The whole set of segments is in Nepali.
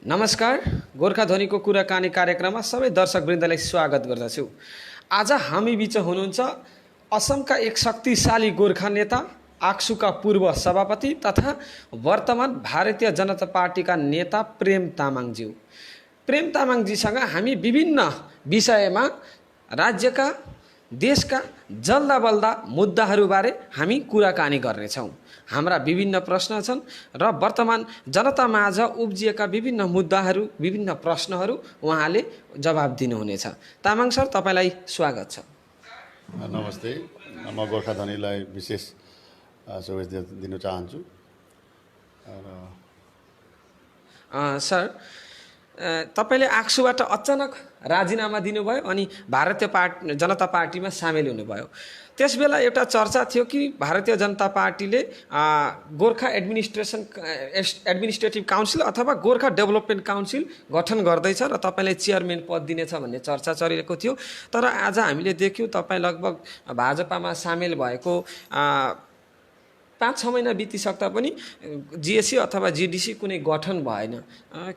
नमस्कार, गोर्खा ध्वनिको कुराकानी कार्यक्रममा सबै दर्शकवृन्दलाई स्वागत गर्दछु। आज हामी बीच हुनुहुन्छ असमका एक शक्तिशाली गोर्खा नेता, आक्सुका पूर्व सभापति तथा वर्तमान भारतीय जनता पार्टीका नेता प्रेम तामाङज्यू। प्रेम तामाङजीसँग हामी विभिन्न विषयमा राज्यका देशका जल्दा बल्दा मुद्दाहरूबारे हामी कुराकानी गर्नेछौँ। हाम्रा विभिन्न प्रश्न छन् र वर्तमान जनतामाझ उब्जिएका विभिन्न मुद्दाहरू, विभिन्न प्रश्नहरू उहाँले जवाब दिनुहुनेछ। तामाङ सर, तपाईँलाई स्वागत छ। नमस्ते, म गोर्खा ध्वनिलाई विशेष शुभेच्छा दिन चाहन्छु। सर, तपाईँले आक्सुबाट अचानक राजीनामा दिनुभयो अनि भारतीय जनता पार्टीमा सामेल हुनुभयो। त्यसबेला एउटा चर्चा थियो कि भारतीय जनता पार्टीले गोर्खा एडमिनिस्ट्रेटिभ काउन्सिल अथवा गोर्खा डेभलपमेन्ट काउन्सिल गठन गर्दैछ र तपाईँलाई चेयरम्यान पद दिनेछ भन्ने चर्चा चलिरहेको थियो। तर आज हामीले देख्यौँ तपाईँ लगभग भाजपामा सामेल भएको 5-6 महिना बितिसक्दा पनि जिएसी अथवा जिडिसी कुनै गठन भएन।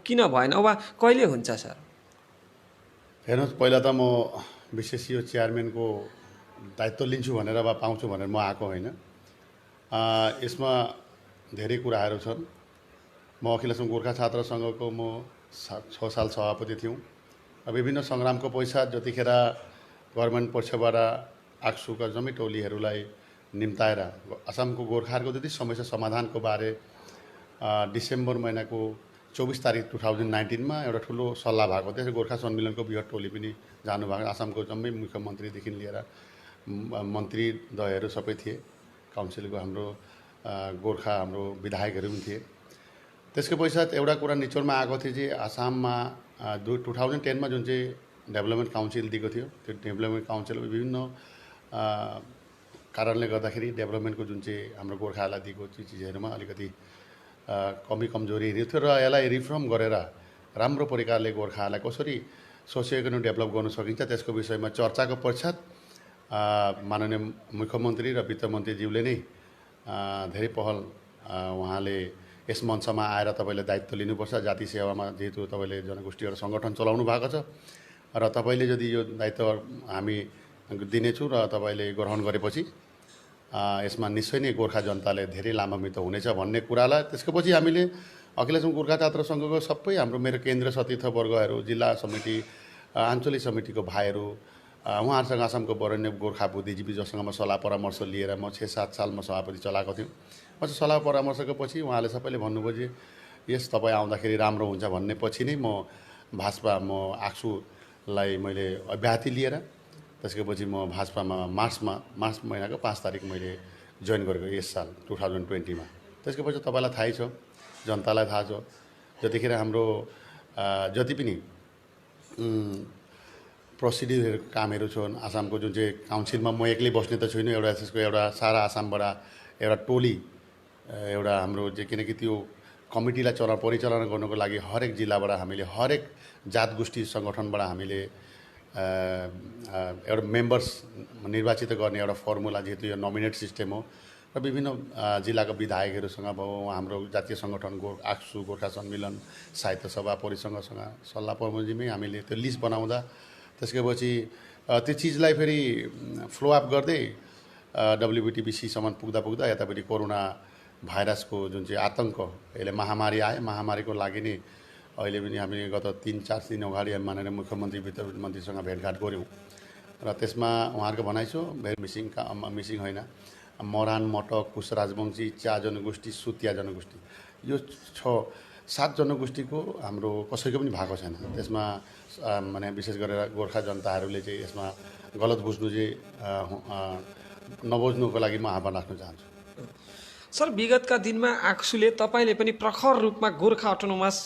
किन भएन वा कहिले हुन्छ सर? हेर्नुहोस्, पहिला त म विशेष यो चेयरम्यानको दायित्व लिन्छु भनेर वा पाउँछु भनेर म आएको होइन। यसमा धेरै कुराहरू छन्। म अखिल असम गोर्खा छात्र सङ्घको म 6 साल सभापति थियौँ। विभिन्न सङ्ग्रामको पश्चात जतिखेर गभर्मेन्ट पक्षबाट आक्सुका जम्मै टोलीहरूलाई निम्ताएर असमको गोर्खाहरूको जति समस्या समाधानको बारे डिसेम्बर महिनाको 24 तारिक 2019मा एउटा ठुलो सल्लाह भएको थियो। गोर्खा सम्मेलनको बृहत टोली पनि जानुभएको। असमको जम्मै मुख्यमन्त्रीदेखि लिएर मन्त्रीद्वयहरू सबै थिए। काउन्सिलको हाम्रो गोर्खा हाम्रो विधायकहरू पनि थिए। त्यसको पश्चात एउटा कुरा निचोडमा आएको थियो چې आसाममा 2010मा जुन चाहिँ डेभलपमेन्ट काउन्सिल दिएको थियो, त्यो डेभलपमेन्ट काउन्सिल विभिन्न कारणले गर्दाखेरि डेभलपमेन्टको जुन चाहिँ हाम्रो गोर्खाहरूलाई दिएको चिजहरूमा अलिकति कमी कमजोरीहरू थियो र यसलाई रिफर्म गरेर राम्रो प्रकारले गोर्खाहरूलाई कसरी सोसियो इकोनोमिक डेभलप गर्न सकिन्छ त्यसको विषयमा चर्चाको पश्चात माननीय मुख्यमन्त्री र वित्तमन्त्रीज्यूले नै धेरै पहल उहाँले यस मञ्चमा आएर तपाईँले दायित्व लिनुपर्छ। जाति सेवामा जेहेतु तपाईँले जनगोष्ठी एउटा सङ्गठन चलाउनु भएको छ र तपाईँले यदि यो दायित्व हामी दिनेछु र तपाईँले ग्रहण गरेपछि यसमा निश्चय नै गोर्खा जनताले धेरै लाभान्वित हुनेछ भन्ने कुरालाई त्यसको पछि हामीले अखिल असम गोर्खा छात्र सङ्घको सबै हाम्रो मेरो केन्द्र सतीर्थवर्गहरू, जिल्ला समिति, आञ्चलिक समितिको भाइहरू, उहाँहरूसँग असमको वरेण्य गोर्खा बुद्धिजीवी जसँग म सल्लाह परामर्श लिएर म 6-7 सालमा सभापति चलाएको थियौँ। पछि सल्लाह परामर्शको पछि उहाँले सबैले भन्नुभयो जे यस तपाईँ आउँदाखेरि राम्रो हुन्छ भन्ने पछि नै म आक्सुलाई मैले अभ्याति लिएर त्यसको पछि म भाजपामा मार्च महिनाको 5 तारिक मैले जोइन गरेको यस साल 2020मा। त्यसको पछि तपाईँलाई थाहै छ, जनतालाई थाहा छ, जतिखेर हाम्रो जति पनि प्रोसिड्युर कामहरू छन् आसामको जुन चाहिँ काउन्सिलमा म एक्लै बस्ने त छुइनँ। एउटा त्यसको एउटा सारा आसामबाट एउटा टोली एउटा हाम्रो चाहिँ किनकि त्यो कमिटीलाई परिचालना गर्नको लागि हरेक जिल्लाबाट हामीले हरेक जात गोष्ठी सङ्गठनबाट हामीले एउटा मेम्बर्स निर्वाचित गर्ने एउटा फर्मुला, जेहेतु यो नोमिनेट सिस्टम हो र विभिन्न जिल्लाको विधायकहरूसँग भयो, हाम्रो जातीय सङ्गठन आक्सु गोर्खा सम्मेलन, साहित्य सभा परिसङ्घसँग सल्लाह परामर्शमै हामीले त्यो लिस्ट बनाउँदा त्यसको पछि त्यो चिजलाई फेरि फ्लो अप गर्दै WBTBCसम्म पुग्दा यतापट्टि कोरोना भाइरसको जुन चाहिँ आतङ्क, यसले महामारी आयो। महामारीको लागि नै अहिले पनि हामी गत 3-4 दिन अगाडि माननीय मुख्यमन्त्री वित्त मन्त्रीसँग भेटघाट गऱ्यौँ र त्यसमा उहाँहरूको भनाइ छ भेरी मिसिङ होइन, मरान, मटक, कुश राजवंशी, चा जनगोष्ठी, सुतिया जनगोष्ठी, यो 6-7 जनगोष्ठीको हाम्रो कसैको पनि भएको छैन। त्यसमा माने विशेष गरेर गोर्खा जनताहरूले चाहिँ यसमा गलत बुझ्नु चाहिँ नबुझ्नुको लागि म आह्वान राख्न चाहन्छु। सर, विगतका दिनमा आक्सुले तपाईँले पनि प्रखर रूपमा गोर्खा अटोनोमस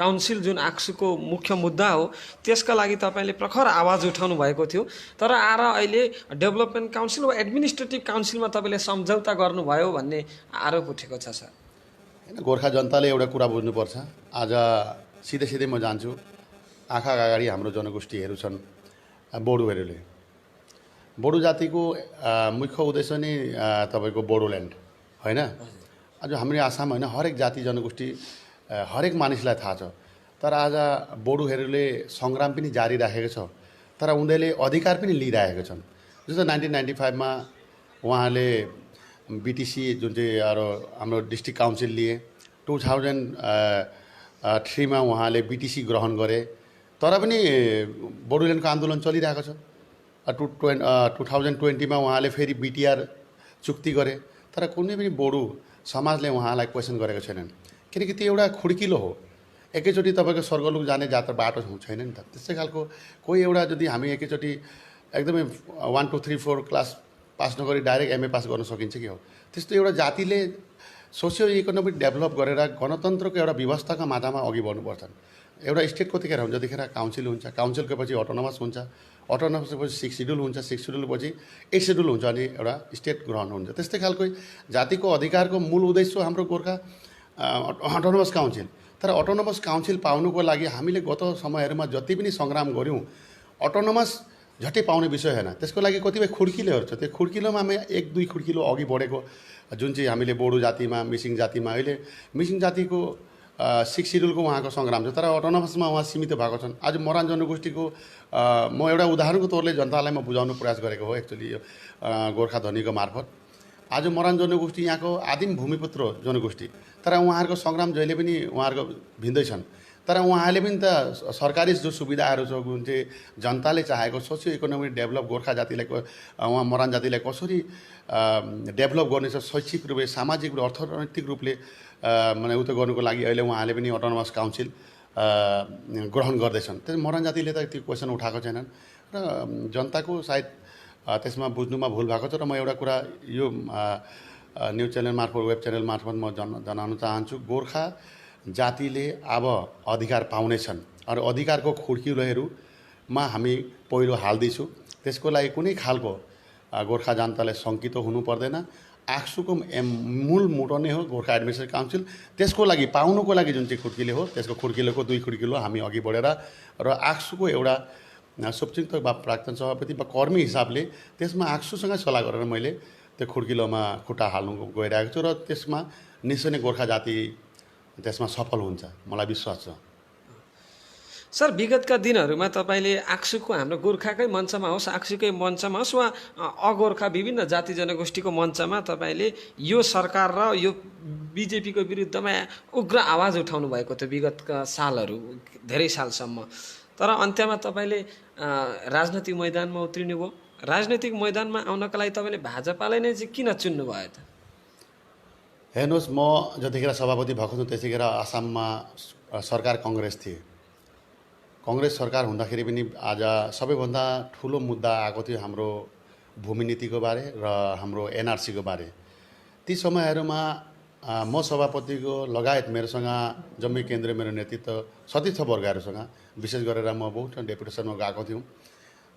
काउन्सिल जुन आक्सुको मुख्य मुद्दा हो त्यसका लागि तपाईँले प्रखर आवाज उठाउनु भएको थियो। तर आएर अहिले डेभलपमेन्ट काउन्सिल वा एडमिनिस्ट्रेटिभ काउन्सिलमा तपाईँले सम्झौता गर्नुभयो भन्ने आरोप उठेको छ सर। होइन, गोर्खा जनताले एउटा कुरा बुझ्नुपर्छ। आज सिधै म जान्छु, आँखा अगाडि हाम्रो जनगोष्ठीहरू छन् बोडोहरूले। बोडो जातिको मुख्य उद्देश्य नै तपाईँको बोडोल्यान्ड होइन। आज हाम्रो आसाम होइन, हरेक जाति जनगोष्ठी हरेक मानिसलाई थाहा छ तर आज बोडोहरूले सङ्ग्राम पनि जारी राखेको छ, तर उनीहरूले अधिकार पनि लिइरहेका छन्। जस्तो 1995 उहाँले बिटिसी जुन चाहिँ हाम्रो डिस्ट्रिक्ट काउन्सिल लिए, 2003 उहाँले बिटिसी ग्रहण गरे, तर पनि बोडोल्यान्डको आन्दोलन चलिरहेको छ। 2020 उहाँले फेरि बिटिआर चुक्ति गरे, तर कुनै पनि बोडो समाजले उहाँलाई क्वेसन गरेको छैनन्, किनकि त्यो एउटा खुड्किलो हो। एकैचोटि तपाईँको स्वर्गलोक जाने जात्रा बाटो छैन नि त। त्यस्तै खालको कोही एउटा यदि हामी एकैचोटि एकदमै 1 2 3 4 क्लास पास नगरी डाइरेक्ट एमए पास गर्न सकिन्छ कि हो? त्यस्तो एउटा जातिले सोसियो इकोनोमिक डेभलप गरेर गणतन्त्रको एउटा व्यवस्थाका माटामा अघि बढ्नुपर्छन्। एउटा स्टेट कतिखेर हुन्छ, जतिखेर काउन्सिल हुन्छ, काउन्सिलको पछि अटोनोमस हुन्छ, अटोनोमस पछि 6 सिड्युल हुन्छ, 6 सिड्युल पछि 8 सिड्युल हुन्छ, अनि एउटा स्टेट ग्रहण हुन्छ। त्यस्तै खालको जातिको अधिकारको मूल उद्देश्य हाम्रो गोर्खा अटोनोमस काउन्सिल। तर अटोनोमस काउन्सिल पाउनुको लागि हामीले गत समयहरूमा जति पनि सङ्ग्राम गऱ्यौँ, अटोनोमस झट्टै पाउने विषय होइन। त्यसको लागि कतिपय खुड्किलोहरू छ। त्यो खुड्किलोमा हामी 1-2 खुड्किलो अघि बढेको, जुन चाहिँ हामीले बोडो जातिमा, मिसिङ जातिमा, अहिले मिसिङ जातिको 6 सिड्युलको उहाँको सङ्ग्राम छ, तर अटोनोमसमा उहाँ सीमित भएको छन्। आज मोरान जनगोष्ठीको म एउटा उदाहरणको तौरले जनतालाई म बुझाउनु प्रयास गरेको हो, एक्चुअली यो गोर्खा धनीको मार्फत। आज मोरान जनगोष्ठी यहाँको आदिम भूमिपुत्र जनगोष्ठी, तर उहाँहरूको सङ्ग्राम जहिले पनि उहाँहरूको भिन्दै छन्। तर उहाँले पनि त सरकारी जो सुविधाहरू छ, जुन चाहिँ जनताले चाहेको सोसियो इकोनोमिक डेभलप गोर्खा जातिलाई, उहाँ मोरान जातिलाई कसरी डेभलप गर्नेछ, शैक्षिक रूपले, सामाजिक रूपले, अर्थनैतिक रूपले माने उयो गर्नुको लागि अहिले उहाँले पनि अटोनोमस काउन्सिल ग्रहण गर्दैछन्। त्यस मोरान जातिले त त्यो क्वेसन उठाएको छैनन् र जनताको सायद त्यसमा बुझ्नुमा भुल भएको छ। र म एउटा कुरा यो न्युज च्यानल मार्फत, वेब च्यानल मार्फत म जनाउन चाहन्छु, गोर्खा जातिले अब अधिकार पाउनेछन्। र अधिकारको खुड्किलोहरूमा हामी पहिलो हाल्दैछौँ। त्यसको लागि कुनै खालको गोर्खा जनतालाई शङ्कित हुनु पर्दैन। आक्सुको मूल मोटो नै हो गोर्खा एडमिनिस्ट्रेटिभ काउन्सिल। त्यसको लागि पाउनुको लागि जुन चाहिँ खुड्किलो हो, त्यसको खुड्किलोको 2 खुड्किलो हामी अघि बढेर र आक्सुको एउटा शुभचिन्तक वा प्राक्तन सभापति वा कर्मी हिसाबले त्यसमा आक्सुसँग सल्लाह गरेर मैले त्यो खुड्किलोमा खुट्टा हाल्नु गइरहेको छु, र त्यसमा निश्चय नै गोर्खा जाति त्यसमा सफल हुन्छ, मलाई विश्वास छ। सर, विगतका दिनहरूमा तपाईँले आक्सुको हाम्रो गोर्खाकै मञ्चमा होस्, आक्सुकै मञ्चमा होस् वा अगोर्खा विभिन्न जाति जनगोष्ठीको मञ्चमा तपाईँले यो सरकार र यो बिजेपीको विरुद्धमा उग्र आवाज उठाउनु भएको थियो विगतका सालहरू, धेरै सालसम्म। तर अन्त्यमा तपाईँले राजनैतिक मैदानमा उत्रिनुभयो। राजनैतिक मैदानमा आउनका लागि तपाईँले भाजपालाई नै चाहिँ किन चुन्नुभयो त? हेर्नुहोस्, म जतिखेर सभापति भएको छु त्यतिखेर आसाममा सरकार कङ्ग्रेस थिए। कङ्ग्रेस सरकार हुँदाखेरि पनि आज सबैभन्दा ठुलो मुद्दा आएको थियो हाम्रो भूमि नीतिको बारे र हाम्रो एनआरसीको बारे। ती समयहरूमा म सभापतिको लगायत मेरोसँग जम्मै केन्द्रीय मेरो नेतृत्व सतीर्थ वर्गहरूसँग विशेष गरेर म बहुत डेपुटेसनमा गएको थियौँ।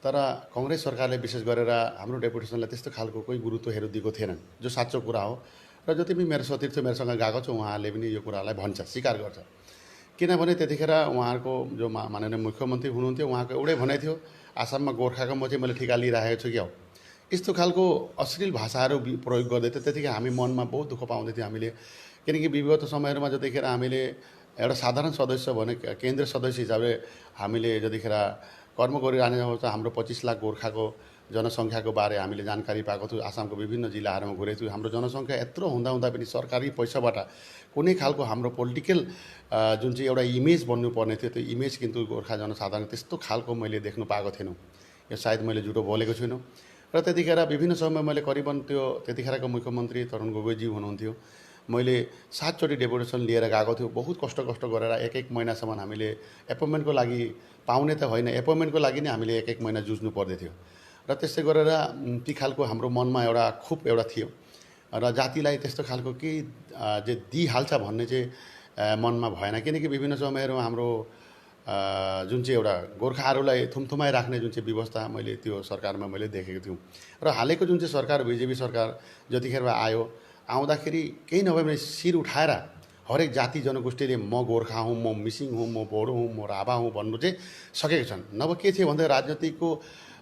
तर कङ्ग्रेस सरकारले विशेष गरेर हाम्रो डेपुटेसनलाई त्यस्तो खालको कोही गुरुत्वहरू दिएको थिएनन्, जो साँचो कुरा हो। र जति पनि मेरो सतीर्थ मेरोसँग गएको छ उहाँहरूले पनि यो कुरालाई भन्छ, स्वीकार गर्छ। किनभने त्यतिखेर उहाँहरूको जो माननीय मुख्यमन्त्री हुनुहुन्थ्यो, उहाँको एउटै भनाइ थियो, आसाममा गोर्खाको म चाहिँ मैले ठिका लिइरहेको छु क्या हो। यस्तो खालको अश्लील भाषाहरू प्रयोग गर्दै थियो। त्यतिखेर हामी मनमा बहुत दुःख पाउँदै थियौँ हामीले, किनकि विगत समयहरूमा जतिखेर हामीले एउटा साधारण सदस्य भने केन्द्रीय सदस्य हिसाबले हामीले जतिखेर कर्म गरिरहने त हाम्रो 25 लाख गोर्खाको जनसङ्ख्याको बारे हामीले जानकारी पाएको थियौँ। आसामको विभिन्न जिल्लाहरूमा घुरेको थियौँ। हाम्रो जनसङ्ख्या यत्रो हुँदा पनि सरकारी पैसाबाट कुनै खालको हाम्रो पोलिटिकल जुन चाहिँ एउटा इमेज बन्नुपर्ने थियो, त्यो इमेज किन्तु गोर्खा जनसाधारण त्यस्तो खालको मैले देख्नु पाएको थिएन। यो सायद मैले झुटो बोलेको छुइनँ। र त्यतिखेर विभिन्न समय मैले करिबन त्यो त्यतिखेरको मुख्यमन्त्री तरुण गोगोईजी हुनुहुन्थ्यो, मैले 7 चोटि डेपुटेसन लिएर गएको थियो। बहुत कष्ट गरेर 1 महिनासम्म हामीले एपोइन्टमेन्टको लागि पाउने त होइन, एपोइन्टमेन्टको लागि नै हामीले 1 महिना जुझ्नु पर्दै थियो। र त्यस्तै गरेर ती खालको हाम्रो मनमा एउटा खुब एउटा थियो र जातिलाई त्यस्तो खालको केही जे दिइहाल्छ भन्ने चाहिँ मनमा भएन। किनकि विभिन्न समयहरूमा हाम्रो जुन चाहिँ एउटा गोर्खाहरूलाई थुमथुमाइ राख्ने जुन चाहिँ व्यवस्था मैले त्यो सरकारमा मैले देखेको थियौँ। र हालैको जुन चाहिँ सरकार, बिजेपी सरकार जतिखेर आयो, आउँदाखेरि केही नभए पनि शिर उठाएर हरेक जाति जनगोष्ठीले म गोर्खा हुँ, म मिसिङ हुँ, म बोडो हुँ, म राभा हुँ भन्नु चाहिँ सकेको छन्। नभए के थियो भन्दा राजनीतिको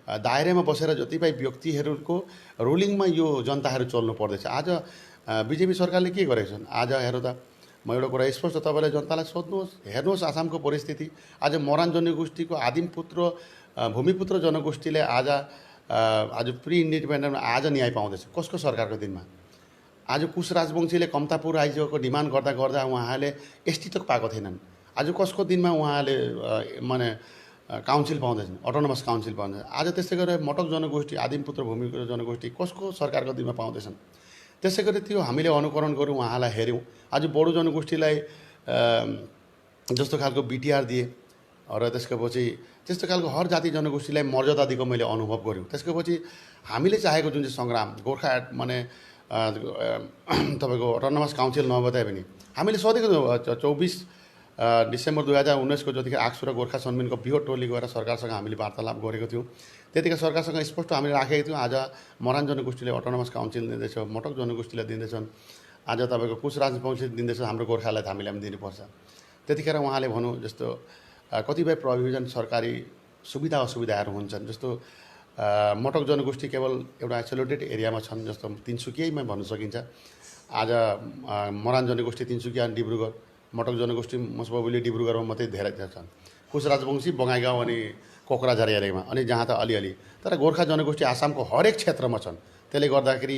दायरामा बसेर जतिपय व्यक्तिहरूको रुलिङमा यो जनताहरू चल्नु पर्दैछ। आज बिजेपी सरकारले के गरेको छन्? आज हेरौँ त, म एउटा कुरा स्पष्ट तपाईँले जनतालाई सोध्नुहोस्, हेर्नुहोस् आसामको परिस्थिति। आज मोरान जनगोष्ठीको आदिम पुत्र भूमिपुत्र जनगोष्ठीले आज प्रि इन्डिपेन्डेन्टमा आज न्याय पाउँदैछ। कसको सरकारको दिनमा? आज कुश राजवंशीले कम्तापुर आइजिओको डिमान्ड गर्दा गर्दा उहाँले एसटी तक पाएको थिएनन्। आज कसको दिनमा उहाँले माने काउन्सिल पाउँदैछन्, अटोनोमस काउन्सिल पाउँदैछन्। आज त्यसै गरेर मटक जनगोष्ठी आदिमपुत्र भूमिपुत्र जनगोष्ठी कसको सरकारको दिनमा पाउँदैछन्? त्यसै गरी त्यो हामीले अनुकरण गऱ्यौँ, उहाँलाई हेऱ्यौँ। आज बोडो जनगोष्ठीलाई जस्तो खालको बिटिआर दिए र त्यसको पछि त्यस्तो खालको हर जाति जनगोष्ठीलाई मर्यादा दिएको मैले अनुभव गऱ्यौँ। त्यसको पछि हामीले चाहेको जुन चाहिँ सङ्ग्राम गोर्खा माने तपाईँको अटोनोमस काउन्सिल नबताए पनि हामीले सोधेको 24 डिसेम्बर 2019 जतिखेर आक्सु र गोर्खा सन्मिलनको बृहत टोली गएर सरकारसँग हामीले वार्तालाप गरेको थियौँ। त्यतिखेर सरकारसँग स्पष्ट हामीले राखेको थियौँ। आज मोरान जनगोष्ठीले अटोनोमस काउन्सिल दिँदैछ, मटक जनगोष्ठीलाई दिँदैछन्, आज तपाईँको कुश राजवंशी दिँदैछ, हाम्रो गोर्खालाई हामीले पनि दिनुपर्छ। त्यतिखेर उहाँले भनौँ जस्तो कतिपय प्रोभिजन सरकारी सुविधा असुविधाहरू हुन्छन्। जस्तो मटक जनगोष्ठी केवल एउटा आइसोलेटेड एरियामा छन्, जस्तो तिनसुकियामा भन्नु सकिन्छ। आज मोरान जनगोष्ठी तिनसुकिया अनि डिब्रुगढ, मटक जनगोष्ठी मोस्ट प्रोबेबली डिब्रुगढमा मात्रै धेरै छन्। कुश राजवंशी बङाइगाउँ अनि कोक्राझार एरियामा, अनि जहाँ त अलिअलि। तर गोर्खा जनगोष्ठी आसामको हरेक क्षेत्रमा छन्। त्यसले गर्दाखेरि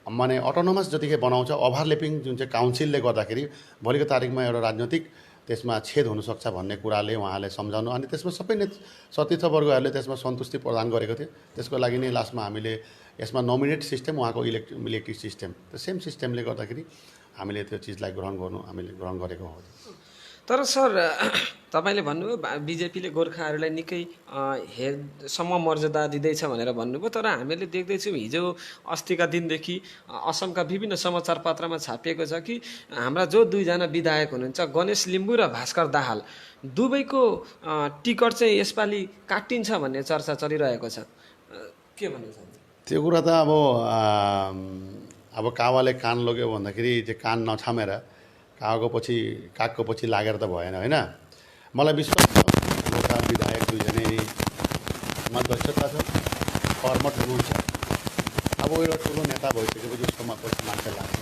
माने अटोनोमस जतिखेर बनाउँछ ओभरल्यापिङ जुन चाहिँ काउन्सिलले गर्दाखेरि भोलिको तारिकमा एउटा राजनैतिक त्यसमा छेद हुनसक्छ भन्ने कुराले उहाँले सम्झाउनु, अनि त्यसमा सबै सतीर्थवर्गहरूले त्यसमा सन्तुष्टि प्रदान गरेको थियो। त्यसको लागि नै लास्टमा हामीले यसमा नोमिनेट सिस्टम, उहाँको इलेक्टिभ सिस्टम, त्यो सेम सिस्टमले गर्दाखेरि हामीले त्यो चिजलाई हामीले ग्रहण गरेको हो। तर सर तपाईँले भन्नुभयो बिजेपीले गोर्खाहरूलाई निकै सममर्यादा दिँदैछ भनेर भन्नुभयो। तर हामीले देख्दैछौँ हिजो अस्तिका दिनदेखि असमका विभिन्न समाचार पत्रमा छापिएको छ कि हाम्रा जो दुईजना विधायक हुनुहुन्छ गणेश लिम्बू र भास्कर दाहाल दुवैको टिकट चाहिँ यसपालि काटिन्छ भन्ने चर्चा चलिरहेको छ। के भन्नु चाहन्छ? त्यो कुरा त अब कावाले कान लग्यो भन्दाखेरि चाहिँ कान नछामेर कागको पछि लागेर त भएन होइन। मलाई विश्वास छ गोर्खा विधायक दुईजनैमा दक्षता छ, कर्मठ हुनुहुन्छ। अब एउटा ठुलो नेता भइसकेपछि उसकोमा पछि मान्छे लाग्छ।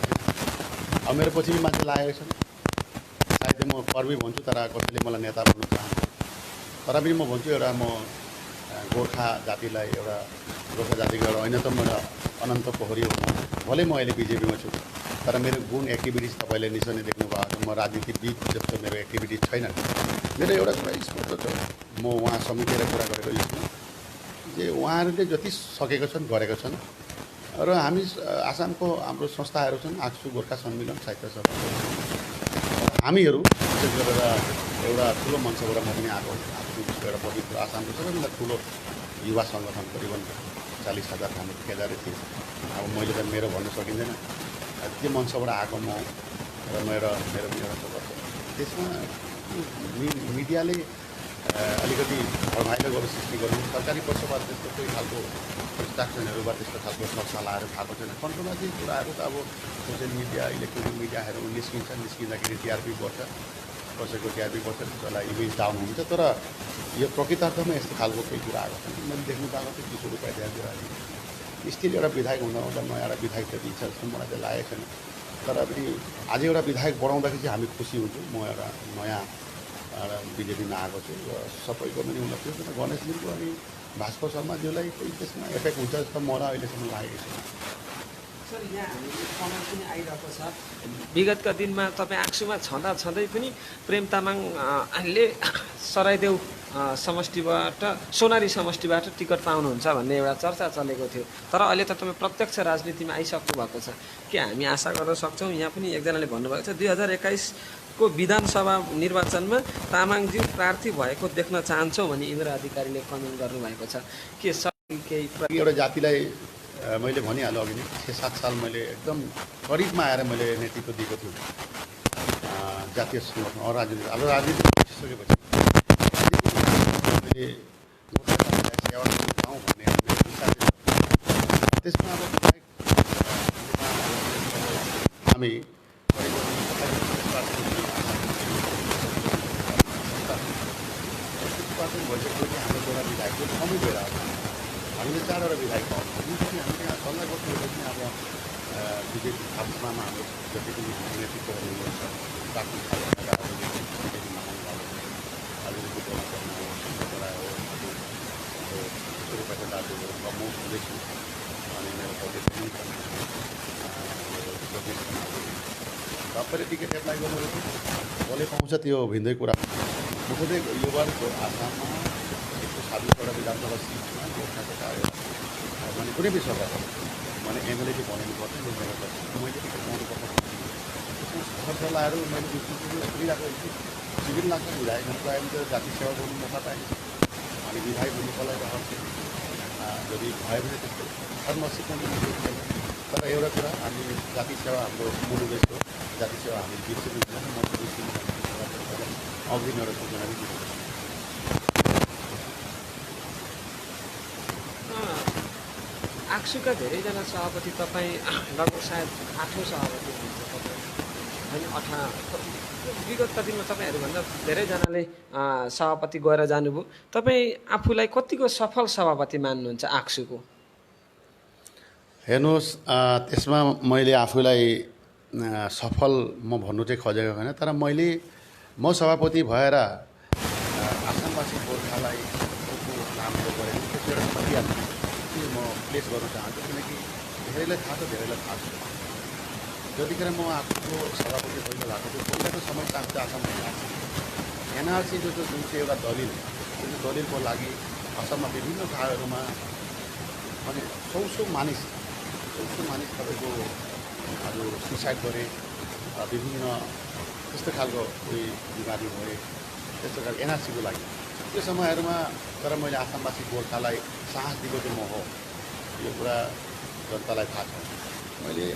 अब मेरो पछि पनि मान्छे लागेको छन्। सायद म कर्मी भन्छु, तर कसैले मलाई नेता भन्नु चाहन्छ। तर पनि म भन्छु एउटा म गोर्खा जातिलाई गोर्खा जातिको एउटा अन्यतम अनन्त पोखरी हो। भले म अहिले बिजेपीमा छु, तर मेरो गुण एक्टिभिटिज तपाईँले निश्चय नै देख्नु भएको छ। म राजनीतिविद जस्तो मेरो एक्टिभिटिज छैन। मेरो एउटा कुरा स्पष्ट छ, म उहाँ समितिएर कुरा गरेको यो जे उहाँहरूले जति सकेको छन् गरेको छन्, र हामी आसामको हाम्रो संस्थाहरू छन्, आक्सु गोर्खा सम्मेलन साहित्य सभा, हामीहरू विशेष गरेर एउटा ठुलो मञ्चबाट म पनि आएको आक्सुको एउटा पवित्र आसामको सबैभन्दा ठुलो युवा सङ्गठन करिबन 40,000 हाम्रो केदारे थिए। अब मैले त मेरो भन्न सकिँदैन, त्यो मञ्चबाट आएको म र मेरो गर्छ। त्यसमा मिडियाले अलिकति भरमाइलो गरेर सृष्टि गर्नु, सरकारी पक्षबाट त्यस्तो कोही खालको डिस्ट्राक्सनहरूबाट त्यस्तो खालको सरसल्लाहहरू भएको छैन। कन्ट्रोभर्सी कुराहरू त अब सोसियल मिडिया इलेक्ट्रोनिक मिडियाहरू निस्किँदाखेरि टिआरपी बढ्छ, कसैको टिआरपी बढ्छ, त्यसलाई इमेज डाउन हुन्छ। तर यो प्रकृतार्थमा यस्तो खालको केही कुरा आएको छैन। मैले देख्नु पाएको थिएँ 200 रुपियाँ ध्यान दिएर स्टिल एउटा विधायक हुँदा नयाँ एउटा विधायक त्यति इच्छा जस्तो मलाई चाहिँ लागेको छैन। तर पनि आज एउटा विधायक बढाउँदाखेरि चाहिँ हामी खुसी हुन्छौँ। म एउटा नयाँ बिजेपीमा आएको छु र सबैको पनि हुन थियो। तर गणेश लिम्बू अनि भास्कर शर्माज्यूलाई कोही त्यसमा एफेक्ट हुन्छ जस्तो मलाई अहिलेसम्म लागेको छ। सर यहाँ हामीले कमेन्ट पनि आइरहेको छ, विगतका दिनमा तपाईँ आक्सुमा छँदै पनि प्रेम तामाङले सराइदेऊ समष्टिबाट सोनारी समष्टिबाट टिकट पाउनुहुन्छ भन्ने एउटा चर्चा चलेको थियो। तर अहिले त तपाईँ प्रत्यक्ष राजनीतिमा आइसक्नु भएको छ। के हामी आशा गर्न सक्छौँ? यहाँ पनि एकजनाले भन्नुभएको छ 2021को विधानसभा निर्वाचनमा तामाङज्यू प्रार्थी भएको देख्न चाहन्छौँ भनी इन्द्र अधिकारीले कमेन्ट गर्नुभएको छ। के केही एउटा जातिलाई मैले भनिहालेँ अघि नै 6-7 साल मैले एकदम करिबमा आएर मैले नेतृत्व दिएको थिएँ जातीय सङ्गठन अरू राजनीति। अब राजनीति सकेपछि मैले सेवा ठाउँ भन्ने त्यसमा अब हामी भइसकेपछि हाम्रो एउटा विधायकको कमै गएर हामीले 4वटा विधायक पाउँछौँ। जुन चाहिँ हामी त्यहाँ सल्लाह गर्छौँ। अब बिजेपी थाप्पामा हाम्रो जति पनि नेतृत्वहरू हुनुहुन्छ प्राथमिक खालका आजदेखि रुपियाँको दाजुहरू म हुँदैछु अनि मेरो प्रदेश पनि सबैले टिकट एप्लाई गर्नु कसले पाउँछ त्यो भिन्दै कुरा मुख्यतः यो वर्षको आसाममा 127वटा विधानसभा सिटमा गोर्खाको कार्य भने कुनै पनि सरकार मैले एमएलए बनाउनु पर्छ मैले टिकट पाउनु पर्छ सरसल्लाहहरू मैले सुनिरहेको सिभिल लाग्छ विधायक प्रायः त जाति सेवा गर्नु मौका पाएँ अनि विधायक हुनु कसलाई रहन्छ यदि भयो भने त्यस्तो धर्म सिकाउनु छैन तर एउटा कुरा हामी जाति सेवा हाम्रो मूलवेश हो जाति सेवा हामी बिर्सिनु हुँदैन म बिर्सिनु अघि मेरो सूचना पनि दिनु आक्सुका धेरैजना सभापति तपाईँ लगभग सायद 8औं सभापति हुनुहुन्छ तपाईँ होइन। विगतका दिनमा तपाईँहरूभन्दा धेरैजनाले सभापति गएर जानुभयो। तपाईँ आफूलाई कतिको सफल सभापति मान्नुहुन्छ आक्सुको? हेर्नुहोस् त्यसमा मैले आफूलाई सफल म भन्नु चाहिँ खोजेको होइन तर मैले म सभापति भएर आसामवासी गोर्खालाई राम्रो गरेँ त्यसो म प्लेस गर्न चाहन्छु किनकि धेरैलाई थाहा छ धेरैलाई थाहा छ जतिखेर म आफूको सभापति पहिला भएको थियो पहिलाको समय चाहन्छु आसाममा एनआरसी जुन चाहिँ एउटा दलिल जुन दलिलको लागि असममा विभिन्न ठाउँहरूमा अनि सौ मानिस तपाईँको आज सुसाइड गरे विभिन्न त्यस्तो खालको उयो बिमारी भए त्यस्तो खालको एनआरसीको लागि त्यो समयहरूमा तर मैले आसामवासी गोर्खालाई साहस दिएको चाहिँ म हो यो कुरा जनतालाई थाहा छ। मैले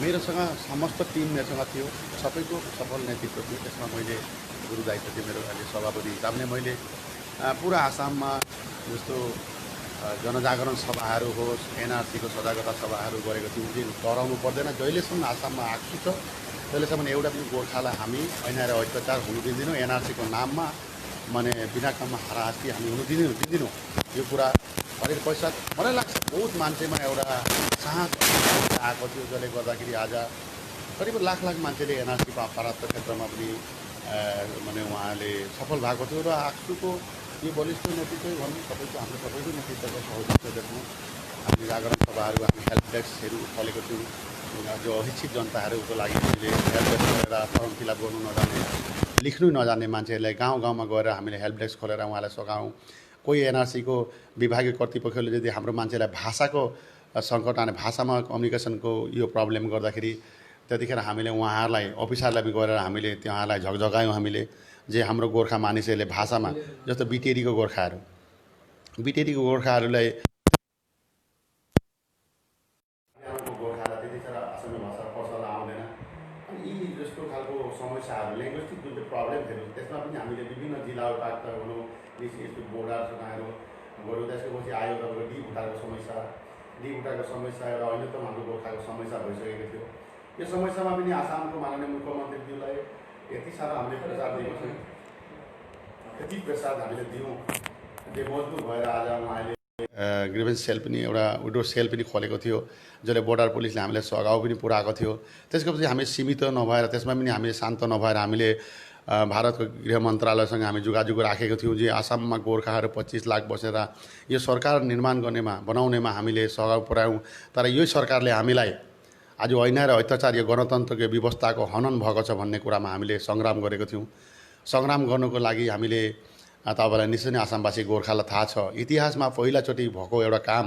मेरोसँग समस्त टिम मेरोसँग थियो सबैको सफल नेतृत्व थियो त्यसमा मैले गुरु दायित्व थियो मेरो अहिले सभापति हिसाबले मैले पुरा आसाममा जस्तो जनजागरण सभाहरू होस् एनआरसीको सजागता सभाहरू गरेको थियौँ जुन डराउनु पर्दैन जहिलेसम्म आसाममा आएको छ तहिलेसम्म एउटा पनि गोर्खालाई हामी ऐनाएर अत्याचार हुनु दिँदैनौँ एनआरसीको नाममा माने बिना काममा हाराहास्ती हामी हुनु दिँदैनौँ यो कुरा हरेक पैसा मलाई लाग्छ बहुत मान्छेमा एउटा साहस आएको थियो जसले गर्दाखेरि आज करिब लाख मान्छेले एनआरसी प्राप्त क्षेत्रमा पनि माने उहाँले सफल भएको थियो र आक्सुको यो बलिष्ठ नेतृत्व भन्नु सबैको हाम्रो सबैको नेतृत्वको सहयोग देख्नु हामी जागरण सभाहरू हामी हेल्प डेस्कहरू खोलेको थियौँ जो अशिक्षित जनताहरूको लागि हामीले हेल्प डेस्क खोलेर फर्म फिलअप गर्नु नजाने लेख्नु नजान्ने मान्छेहरूलाई गाउँ गाउँमा गएर हामीले हेल्प डेस्क खोलेर उहाँलाई सघाउँ कोही एनआरसीको विभागीय कर्तृपक्षले यदि हाम्रो मान्छेलाई भाषाको सङ्कट आने भाषामा कम्युनिकेसनको यो प्रब्लम गर्दाखेरि त्यतिखेर हामीले उहाँहरूलाई अफिसरलाई गएर हामीले त्यहाँलाई झकझगायौँ हामीले जे हाम्रो गोर्खा मानिसहरूले भाषामा जस्तो बिटेरीको गोर्खाहरूलाई त्यतिखेर असमिया भाषा पसल आउँदैन अनि यी जस्तो खालको समस्याहरू ल्याङ्ग्वेस्टिक जुन चाहिँ प्रब्लमहरू त्यसमा पनि हामीले विभिन्न जिल्ला उपायुक्त हुनु यस्तो बोर्डरसँगहरू गऱ्यौँ त्यसपछि आयो तपाईँको डी भुटाको समस्या र अहिले त हाम्रो गोर्खाको समस्या भइसकेको थियो यो समस्यामा पनि आसामको माननीय मुख्यमन्त्रीज्यूलाई यति साह्रो हामीले प्रचार दिएको छौँ यति प्रसाद हामीले दियौँ त्यो मजबुत भएर आज उहाँले ग्रिभेन्स सेल पनि एउटा विडो सेल पनि खोलेको थियो जसले बोर्डर पुलिसले हामीलाई सघाउ पनि पुऱ्याएको थियो त्यसको पछि हामी सीमित नभएर त्यसमा पनि हामीले शान्त नभएर हामीले भारतको गृह मन्त्रालयसँग हामी जोगाजोग राखेको थियौँ जे आसाममा गोर्खाहरू 25 लाख बसेर यो सरकार निर्माण गर्नेमा बनाउनेमा हामीले सघाउ पुऱ्यायौँ तर यो सरकारले हामीलाई आज ऐना र अत्याचार यो गणतन्त्रको व्यवस्थाको हनन भएको छ भन्ने कुरामा हामीले सङ्ग्राम गरेको थियौँ सङ्ग्राम गर्नको लागि हामीले तपाईँलाई निश्चय नै आसामवासी गोर्खालाई थाहा छ इतिहासमा पहिलाचोटि भएको एउटा काम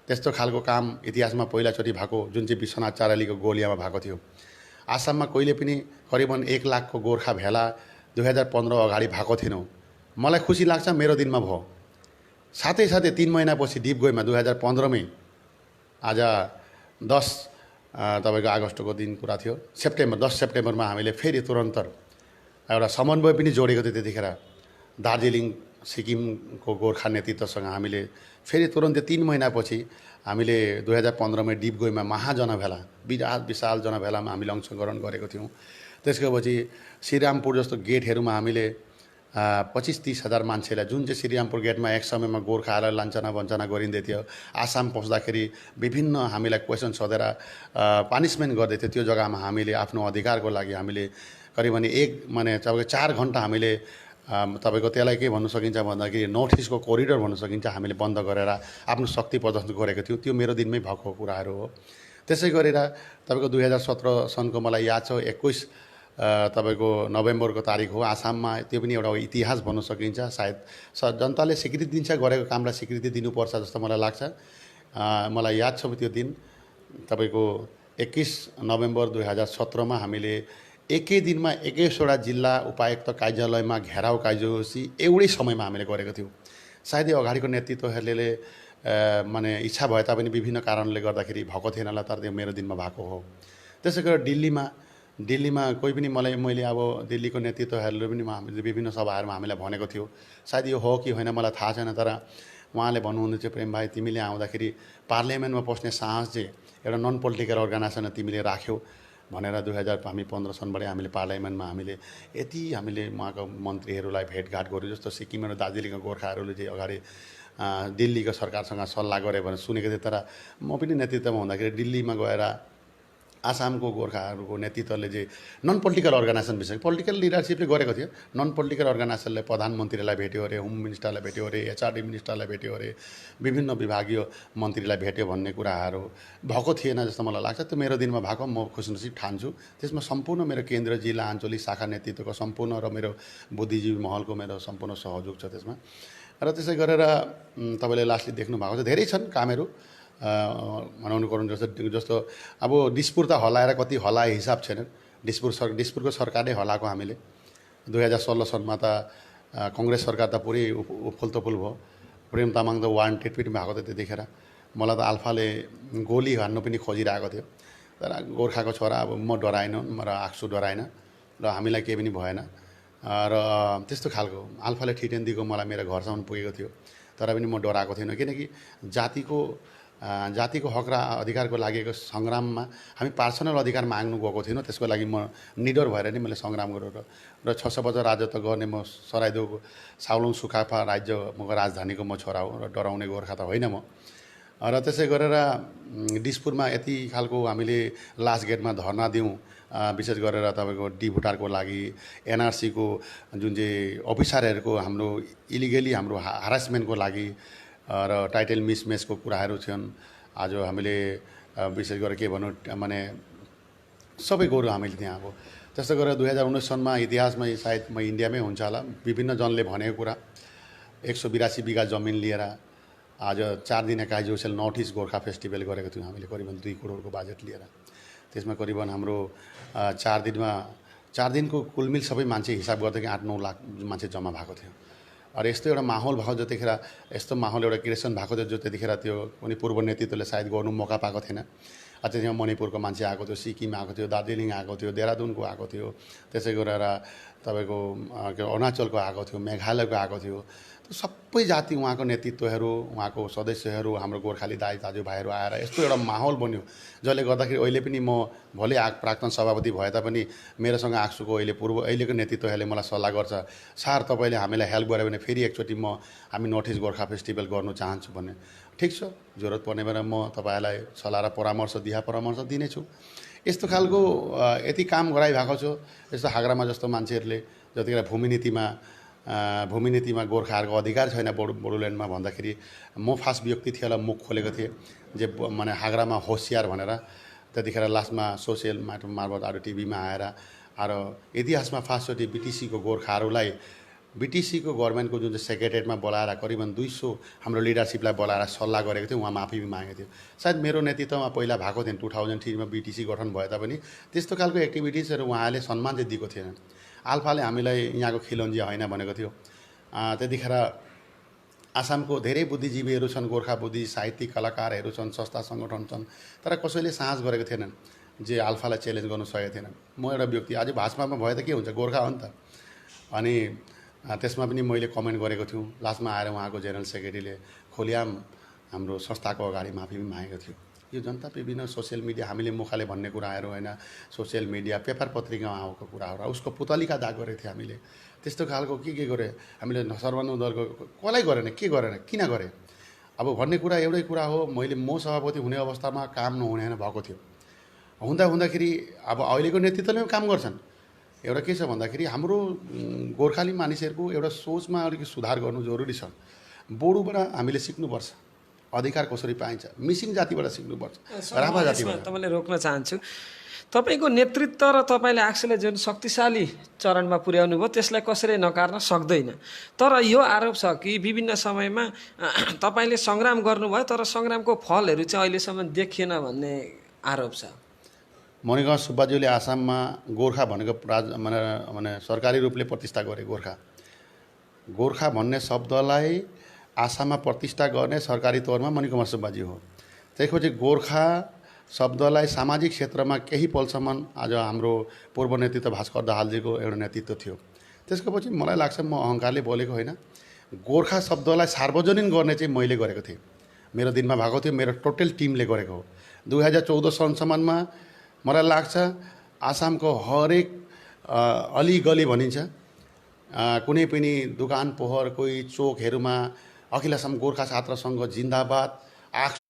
त्यस्तो खालको काम इतिहासमा पहिलाचोटि भएको जुन चाहिँ विश्वनाथ चारालीको गोलियामा भएको थियो आसाममा कहिले पनि करिबन 1 लाखको गोर्खा भेला 2015 अगाडि भएको थिएनौँ मलाई खुसी लाग्छ मेरो दिनमा भयो साथै 3 महिनापछि डिपगोइमा 2015मै आज 10 तपाईँको अगस्तको दिन कुरा थियो 10 सेप्टेम्बरमा हामीले फेरि तुरन्त एउटा समन्वय पनि जोडेको थियो त्यतिखेर दार्जिलिङ सिक्किमको गोर्खा नेतृत्वसँग हामीले फेरि तुरन्तै 3 महिनापछि हामीले 2015मा डिपगोइमा महाजनभेला विशाल जनभेलामा हामीले अंशग्रहण गरेको थियौँ त्यसको पछि श्रीरामपुर जस्तो गेटहरूमा हामीले 25-30 हजार मान्छेलाई जुन चाहिँ श्रीरामपुर गेटमा एक समयमा गोर्खाहरूलाई लान्छना वञ्चना गरिँदै थियो, आसाम पहुँच्दाखेरि विभिन्न हामीलाई क्वेसन सोधेर पानिसमेन्ट गर्दै थियो, त्यो जग्गामा हामीले आफ्नो अधिकारको लागि हामीले करिबन तपाईँको 4 घन्टा हामीले तपाईँको त्यसलाई के भन्नु सकिन्छ भन्दाखेरि नर्थ इस्टको कोरिडोर भन्नु सकिन्छ, हामीले बन्द गरेर आफ्नो शक्ति प्रदर्शन गरेको थियौँ। त्यो मेरो दिनमै भएको कुराहरू हो। त्यसै गरेर तपाईँको 2017 सनको मलाई याद छ 21 तपाईँको नोभेम्बरको तारिक हो, आसाममा त्यो पनि एउटा इतिहास भन्न सकिन्छ। सायद जनताले स्वीकृति दिन्छ, गरेको कामलाई स्वीकृति दिनुपर्छ जस्तो मलाई लाग्छ। मलाई याद छ त्यो दिन तपाईँको 21 नोभेम्बर 2017मा हामीले एकै दिनमा 21वटा जिल्ला उपायुक्त कार्यालयमा घेराउ कार्यसूची एउटै समयमा हामीले गरेको थियौँ। सायद यो अगाडिको नेतृत्वहरूले माने इच्छा भए तापनि विभिन्न कारणले गर्दाखेरि भएको थिएन होला, तर त्यो मेरो दिनमा भएको हो। त्यसै गरेर दिल्लीमा कोही पनि मैले अब दिल्लीको नेतृत्वहरूले पनि हामीले विभिन्न सभाहरूमा हामीलाई भनेको थियो। सायद यो हो कि होइन मलाई थाहा छैन, तर उहाँले भन्नुहुँदै थियो, प्रेम भाइ तिमीले आउँदाखेरि पार्लियामेन्टमा पस्ने साहस चाहिँ एउटा नन पोलिटिकल अर्गनाइजेसन तिमीले राख्यौ भनेर 2015 सनबाट हामीले पार्लियामेन्टमा हामीले उहाँको मन्त्रीहरूलाई भेटघाट गर्यो। जस्तो सिक्किम र दार्जिलिङका गोर्खाहरूले चाहिँ अगाडि दिल्लीको सरकारसँग सल्लाह गरे भनेर सुनेको थिएँ। तर म पनि नेतृत्वमा हुँदाखेरि दिल्लीमा गएर आसामको गोर्खाहरूको नेतृत्वले चाहिँ नन पोलिटिकल अर्गनाइजेसन विषय पोलिटिकल लिडरसिपले गरेको थियो। नन पोलिटिकल अर्गनाइजेसनले प्रधानमन्त्रीलाई भेट्यो अरे, होम मिनिस्टरलाई भेट्यो अरे, एचआरडी मिनिस्टरलाई भेट्यो अरे, विभिन्न विभागीय मन्त्रीलाई भेट्यो भन्ने कुराहरू भएको थिएन जस्तो मलाई लाग्छ। त्यो मेरो दिनमा भएको म खुसीनसिब ठान्छु। त्यसमा सम्पूर्ण मेरो केन्द्र जिल्ला आञ्चलिक शाखा नेतृत्वको सम्पूर्ण र मेरो बुद्धिजीवी महलको मेरो सम्पूर्ण सहयोग छ त्यसमा। र त्यसै गरेर तपाईँले लास्टली देख्नु भएको छ धेरै छन् कामहरू भनाउनु गर्नु जस्तो अब दिसपुर त हलाएर कति हलाए हिसाब छैन। दिसपुरको सरकारले हलाएको हामीले 2016 सनमा त कङ्ग्रेस सरकार त पुरै उफुलतफुल भयो। प्रेम तामाङ त वान्टेड पनि भएको थियो त्यतिखेर। मलाई त आल्फाले गोली हान्नु पनि खोजिरहेको थियो, तर गोर्खाको छोरा अब म डराएन, र आक्सु डराएन र हामीलाई केही पनि भएन। र त्यस्तो खालको आल्फाले ठिटेन दिएको मलाई मेरो घरसम्म पुगेको थियो, तर पनि म डराएको थिइनँ। किनकि जातिको हक र अधिकारको लागेको सङ्ग्राममा हामी पार्सनल अधिकार माग्नु गएको थिएनौँ। त्यसको लागि म निडर भएर नै मैले सङ्ग्राम गरेर र 600 वर्ष राजत्व गर्ने म सराइदेउको साउलुङ सुकाफा राज्यको राजधानीको म छोरा हो र डराउने गोर्खा त होइन म। र त्यसै गरेर दिसपुरमा यति खालको हामीले लास्ट गेटमा धर्ना दिउँ, विशेष गरेर तपाईँको डिभोटारको लागि एनआरसीको जुन चाहिँ अफिसरहरूको हाम्रो इलिगली हाम्रो हारासमेन्टको लागि र टाइटल मिसमेचको कुराहरू छन्। आज हामीले विशेष गरेर के भनौँ माने सबै गऱ्यौँ हामीले त्यहाँ। अब त्यस्तो गरेर 2019 सनमा इतिहासमा सायद म इन्डियामै हुन्छ होला, विभिन्न जनले भनेको कुरा 182 बिघा जमिन लिएर आज 4 दिने काइजोसेल नर्थ इस्ट गोर्खा फेस्टिभल गरेको थियौँ हामीले करिबन 2 करोडको बजेट लिएर। त्यसमा करिबन हाम्रो 4 दिनको कुलमिल सबै मान्छे हिसाब गर्दाखेरि 8-9 लाख मान्छे जम्मा भएको थियो। और यस्तो एउटा माहौल भएको जतिखेर यस्तो माहौल एउटा क्रिएसन भएको थियो जो त्यतिखेर त्यो कुनै पूर्व नेतृत्वले सायद गर्नु मौका पाएको थिएन। त्यहाँ मणिपुरको मान्छे आएको थियो, सिक्किम आएको थियो, दार्जिलिङ आएको थियो, देहरादुनको आएको थियो, त्यसै गरेर तपाईँको अरुणाचलको आएको थियो, मेघालयको आएको थियो। सबै जाति उहाँको नेतृत्वहरू, उहाँको सदस्यहरू, हाम्रो गोर्खाली दाजुभाइहरू आएर यस्तो एउटा माहौल बन्यो जसले गर्दाखेरि अहिले पनि म भोलि प्राक्तन सभापति भए तापनि मेरोसँग आक्सुको अहिलेको नेतृत्वहरूले मलाई सल्लाह गर्छ, सर तपाईँले हामीलाई हेल्प गर्यो भने फेरि एकचोटि हामी नर्थ इस्ट गोर्खा फेस्टिभल गर्नु चाहन्छु भन्ने। ठिक छ, जरुरत पर्ने बेला म तपाईँलाई सल्लाह र परामर्श दिनेछु। यस्तो खालको यति काम गराइरहेको छु। यस्तो हाग्रामा जस्तो मान्छेहरूले जतिखेर भूमि नीतिमा गोर्खाहरूको अधिकार छैन बोडोल्यान्डमा भन्दाखेरि म फास्ट व्यक्ति थिएँ होला मुख खोलेको थिएँ जे माने हाग्रामा होसियार भनेर। त्यतिखेर लास्टमा सोसियल मार्फत अरू टिभीमा आएर इतिहासमा फास्टचोटि बिटिसीको गोर्खाहरूलाई बिटिसीको गभर्मेन्टको जुन चाहिँ सेक्रेटेरिएटमा बोलाएर करिबन 200 हाम्रो लिडरसिपलाई बोलाएर सल्लाह गरेको थियो। उहाँ माफी पनि मागेको थियो। सायद मेरो नेतृत्वमा पहिला भएको थिएन 2003 मा बिटिसी गठन भए तापनि त्यस्तो खालको एक्टिभिटिजहरू उहाँले सम्मान चाहिँ दिएको थिएन। आल्फाले हामीलाई यहाँको खिलन्जिया होइन भनेको थियो। त्यतिखेर आसामको धेरै बुद्धिजीवीहरू छन्, गोर्खा बुद्धि साहित्यिक कलाकारहरू छन्, संस्था सङ्गठन छन्, तर कसैले साहस गरेको थिएनन् जे आल्फालाई च्यालेन्ज गर्न सकेको थिएन। म एउटा व्यक्ति आज भाजपामा भए त के हुन्छ, गोर्खा हो नि त। अनि त्यसमा पनि मैले कमेन्ट गरेको थिएँ। लास्टमा आएर उहाँको जेनरल सेक्रेटरीले खोलियाम हाम्रो संस्थाको अगाडि माफी पनि मागेको थियो। यो जनता विभिन्न सोसियल मिडिया हामीले मुखाले भन्ने कुराहरू होइन, सोसियल मिडिया पेपर पत्रिकामा आएको कुराहरू, उसको पुतलीका दाग गरेको थियो हामीले। त्यस्तो खालको के गरे हामीले सर्वानुमोदन दलको कसलाई गरेन, के गरेन, किन गरे अब भन्ने कुरा एउटै कुरा हो। म सभापति हुने अवस्थामा काम नहुने होइन भएको थियो। हुँदाखेरि अब अहिलेको नेतृत्वले काम गर्छन्। एउटा के छ भन्दाखेरि हाम्रो गोर्खाली मानिसहरूको एउटा सोचमा अलिकति सुधार गर्नु जरुरी छ। बोडोबाट हामीले सिक्नुपर्छ, अधिकार कसरी पाइन्छ, मिसिङ जातिबाट सिक्नुपर्छ, राभा जातिबाट। तपाईँले रोक्न चाहन्छु, तपाईँको नेतृत्व र तपाईँले आफूलाई जुन शक्तिशाली चरणमा पुर्याउनु भयो त्यसलाई कसैले नकार्न सक्दैन। तर यो आरोप छ कि विभिन्न समयमा तपाईँले सङ्ग्राम गर्नुभयो तर सङ्ग्रामको फलहरू चाहिँ अहिलेसम्म देखिएन भन्ने आरोप छ। मणिकान्त सुब्बाज्यूले आसाममा गोर्खा भनेको माने सरकारी रूपले प्रतिष्ठा गरे। गोर्खा भन्ने शब्दलाई आसाममा प्रतिष्ठा गर्ने सरकारी तौरमा मणिकुमार सुब्बाज्यू हो। त्यसपछि गोर्खा शब्दलाई सामाजिक क्षेत्रमा केही पलसम्म आज हाम्रो पूर्व नेतृत्व भास्कर दाहालजीको एउटा नेतृत्व थियो। त्यसको पछि मलाई लाग्छ म अहङ्कारले बोलेको होइन, गोर्खा शब्दलाई सार्वजनिक गर्ने चाहिँ मैले गरेको थिएँ। मेरो दिनमा भएको थियो, मेरो टोटल टिमले गरेको हो। 2014 सनसम्ममा मलाई लाग्छ आसामको हरेक अलिगली भनिन्छ, कुनै पनि दोकान पोहर कोही चोकहरूमा अखिल असम गोर्खा छात्र सङ्घ जिन्दाबाद आक्सुको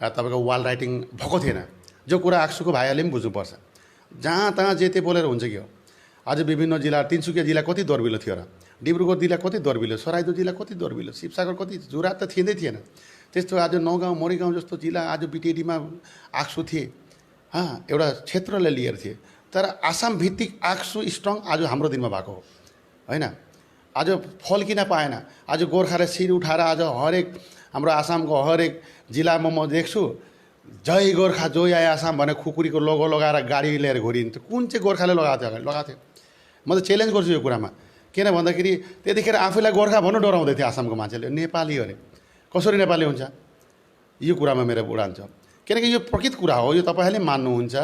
तपाईँको वाल राइटिङ भएको थिएन। जो कुरा आक्सुको भाइहरूले पनि बुझ्नुपर्छ। जहाँ तहाँ जे ते बोलेर हुन्छ कि हो। आज विभिन्न जिल्ला, तिनसुकिया जिल्ला कति दर्बिलो थियो र, डिब्रुगढ जिल्ला कति दर्बिलो, सराइदो जिल्ला कति दर्बिलो, शिवसागर कति, जुरात त थिएनै थिएन। त्यस्तो आज नौगाउँ मरिगाउँ जस्तो जिल्ला आज बिटिडीमा आक्सु थिए, एउटा क्षेत्रले लिएर थिए। तर आसाम भित्तिक आक्सु स्ट्रङ आज हाम्रो दिनमा भएको हो होइन। आज फल किन पाएन? आज गोर्खाले शिर उठाएर आज हरेक हाम्रो आसामको हरेक जिल्लामा म देख्छु जय गोर्खा जय आए आसाम भने खुकुरीको लोगो लगाएर गाडी लिएर घुरिन्थ्यो। कुन चाहिँ गोर्खाले लगाएको थियो? म त च्यालेन्ज गर्छु यो कुरामा। किन भन्दाखेरि त्यतिखेर आफूलाई गोर्खा भन्नु डराउँदै थियो आसामको मान्छेले। नेपाली अरे, कसरी नेपाली हुन्छ? यो कुरामा मेरो उडान छ। किनकि यो प्रकृत कुरा हो। यो तपाईँहरूले मान्नुहुन्छ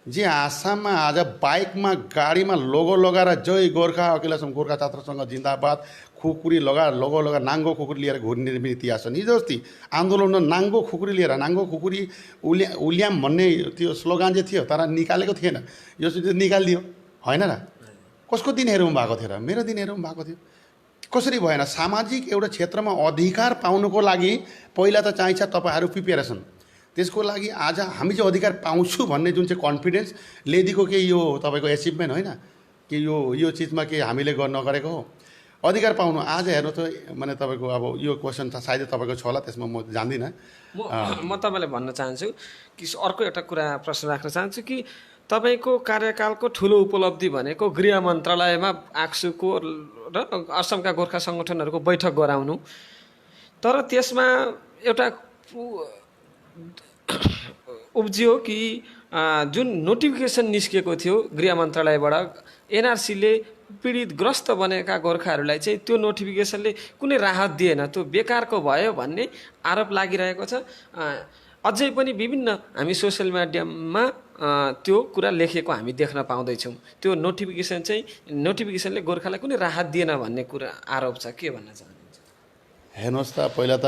जे आसाममा आज बाइकमा गाडीमा लोगो लगाएर जय गोर्खा अखिल असम गोर्खा छात्र सङ्घ जिन्दाबाद खुकुरी लगाएर लोगो लगाएर नाङ्गो खुकुरी लिएर घुर्ने इतिहास छ। हिजो अस्ति आन्दोलनमा नाङ्गो खुकुरी लिएर, नाङ्गो खुकुरी उल्याम भन्ने त्यो स्लोगान चाहिँ थियो तर निकालेको थिएन। यो चाहिँ निकालिदियो होइन र? कसको दिनहरूमा भएको थियो र? मेरो दिनहरूमा भएको थियो। कसरी भएन? सामाजिक एउटा क्षेत्रमा अधिकार पाउनुको लागि पहिला त चाहिन्छ तपाईँहरू प्रिपेरेसन। त्यसको लागि आज हामी चाहिँ अधिकार पाउँछु भन्ने जुन चाहिँ कन्फिडेन्स लेदीको के यो तपाईँको एचिभमेन्ट होइन कि यो चिजमा के हामीले नगरेको हो। अधिकार पाउनु आज हेर्नु त माने तपाईँको अब यो क्वेसन त सायदै तपाईँको छ होला, त्यसमा म जान्दिनँ। म तपाईँलाई भन्न चाहन्छु कि अर्को एउटा कुरा प्रश्न राख्न चाहन्छु कि तपाईँको कार्यकालको ठुलो उपलब्धि भनेको गृह मन्त्रालयमा आक्सुको र असमका गोर्खा सङ्गठनहरूको बैठक गराउनु। तर त्यसमा एउटा उब्जियो कि जुन नोटिफिकेसन निस्केको थियो गृह मन्त्रालयबाट, एनआरसीले पीडितग्रस्त बनेका गोर्खाहरूलाई चाहिँ त्यो नोटिफिकेसनले कुनै राहत दिएन, त्यो बेकारको भयो भन्ने आरोप लागिरहेको छ। अझै पनि विभिन्न हामी सोसियल मिडियामा त्यो कुरा लेखेको हामी देख्न पाउँदैछौँ। त्यो नोटिफिकेसनले गोर्खालाई कुनै राहत दिएन भन्ने कुरा आरोप छ। के भन्न चाहनुहुन्छ? हेर्नुहोस् त, पहिला त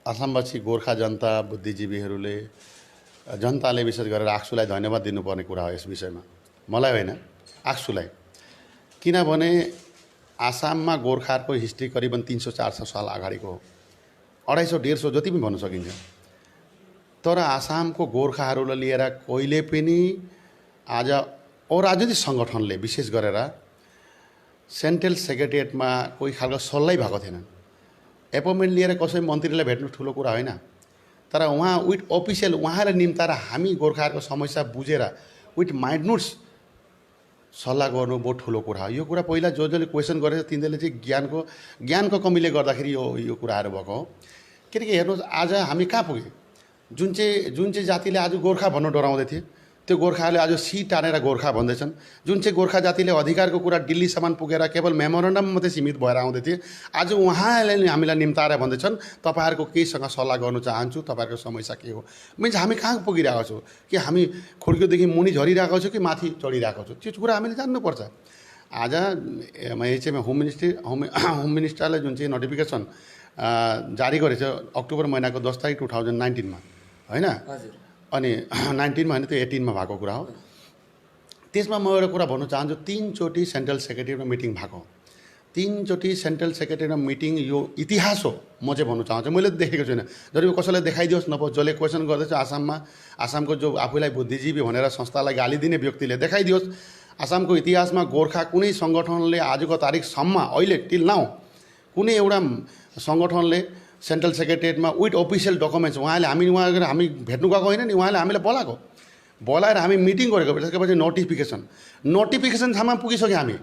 आसामवासी गोर्खा जनता बुद्धिजीवीहरूले जनताले विशेष गरेर आक्सुलाई धन्यवाद दिनुपर्ने कुरा हो यस विषयमा, मलाई होइन आक्सुलाई। किनभने आसाममा गोर्खाहरूको हिस्ट्री करिबन 300-400 साल अगाडिको हो, 250-150 जति पनि भन्न सकिन्छ। तर आसामको गोर्खाहरूलाई लिएर कहिले पनि आज अराजनीतिक सङ्गठनले विशेष गरेर सेन्ट्रल सेक्रेटेरिएटमा कोही खालको सल्लाह भएको थिएन। एपोइन्टमेन्ट लिएर कसै मन्त्रीलाई भेट्नु ठुलो कुरा होइन, तर उहाँ विथ अफिसियल उहाँलाई निम्ताएर हामी गोर्खाहरूको समस्या बुझेर विथ माइन्डनुट्स सल्लाह गर्नु बहुत ठुलो कुरा हो। यो कुरा पहिला जसले क्वेसन गरेछ तिनीहरूले चाहिँ ज्ञानको कमीले गर्दाखेरि यो कुराहरू भएको हो। किनकि हेर्नुहोस् आज हामी कहाँ पुग्यौँ? जुन चाहिँ जातिले आज गोर्खा भन्नु डराउँदै थिए त्यो गोर्खाहरूले आज सी टानेर गोर्खा भन्दैछन्। जुन चाहिँ गोर्खा जातिले अधिकारको कुरा दिल्लीसम्म पुगेर केवल मेमोरेन्डम मात्रै सीमित भएर आउँदै थिए, आज उहाँहरूले हामीलाई निम्ताएर भन्दैछन् तपाईँहरूको केहीसँग सल्लाह गर्नु चाहन्छु, तपाईँहरूको समस्या के हो। मिन्स हामी कहाँ पुगिरहेको छौँ? कि हामी खुड्कीदेखि मुनि झरिरहेको छौँ कि माथि चढिरहेको छौँ? त्यो कुरा हामीले जान्नुपर्छ। आज एचएम होम मिनिस्टरले जुन चाहिँ नोटिफिकेसन जारी गरेछ अक्टोबर महिनाको 10 तारिक 2019 मा हैन। हजुर अनि 19 मा हैन, त्यो 18 मा भएको कुरा हो। त्यसमा म एउटा कुरा भन्न चाहन्छु, 3 चोटि सेन्ट्रल सेक्रेटेरीमा मिटिङ भएको, 3 चोटि सेन्ट्रल सेक्रेटेरीमा मिटिङ यो इतिहास हो। म चाहिँ भन्न चाहन्छु, मैले देखेको छुइनँ। जति कसैलाई देखाइदियोस् न, जसले क्वेसन गर्दैछ आसाममा, आसामको जो आफूलाई बुद्धिजीवी भनेर संस्थालाई गाली दिने व्यक्तिले देखाइदियोस्, आसामको इतिहासमा गोर्खा कुनै सङ्गठनले आजको तारिकसम्म अहिले टिल नाउ कुनै एउटा सङ्गठनले सेन्ट्रल सेक्रेटेरिएटमा विथ अफिसियल डकुमेन्ट्स उहाँले हामी भेट्नु गएको होइन नि, उहाँले हामीलाई बोलाएर हामी मिटिङ गरेको। त्यसपछि नोटिफिकेसनसम्म पुगिसक्यो हामी।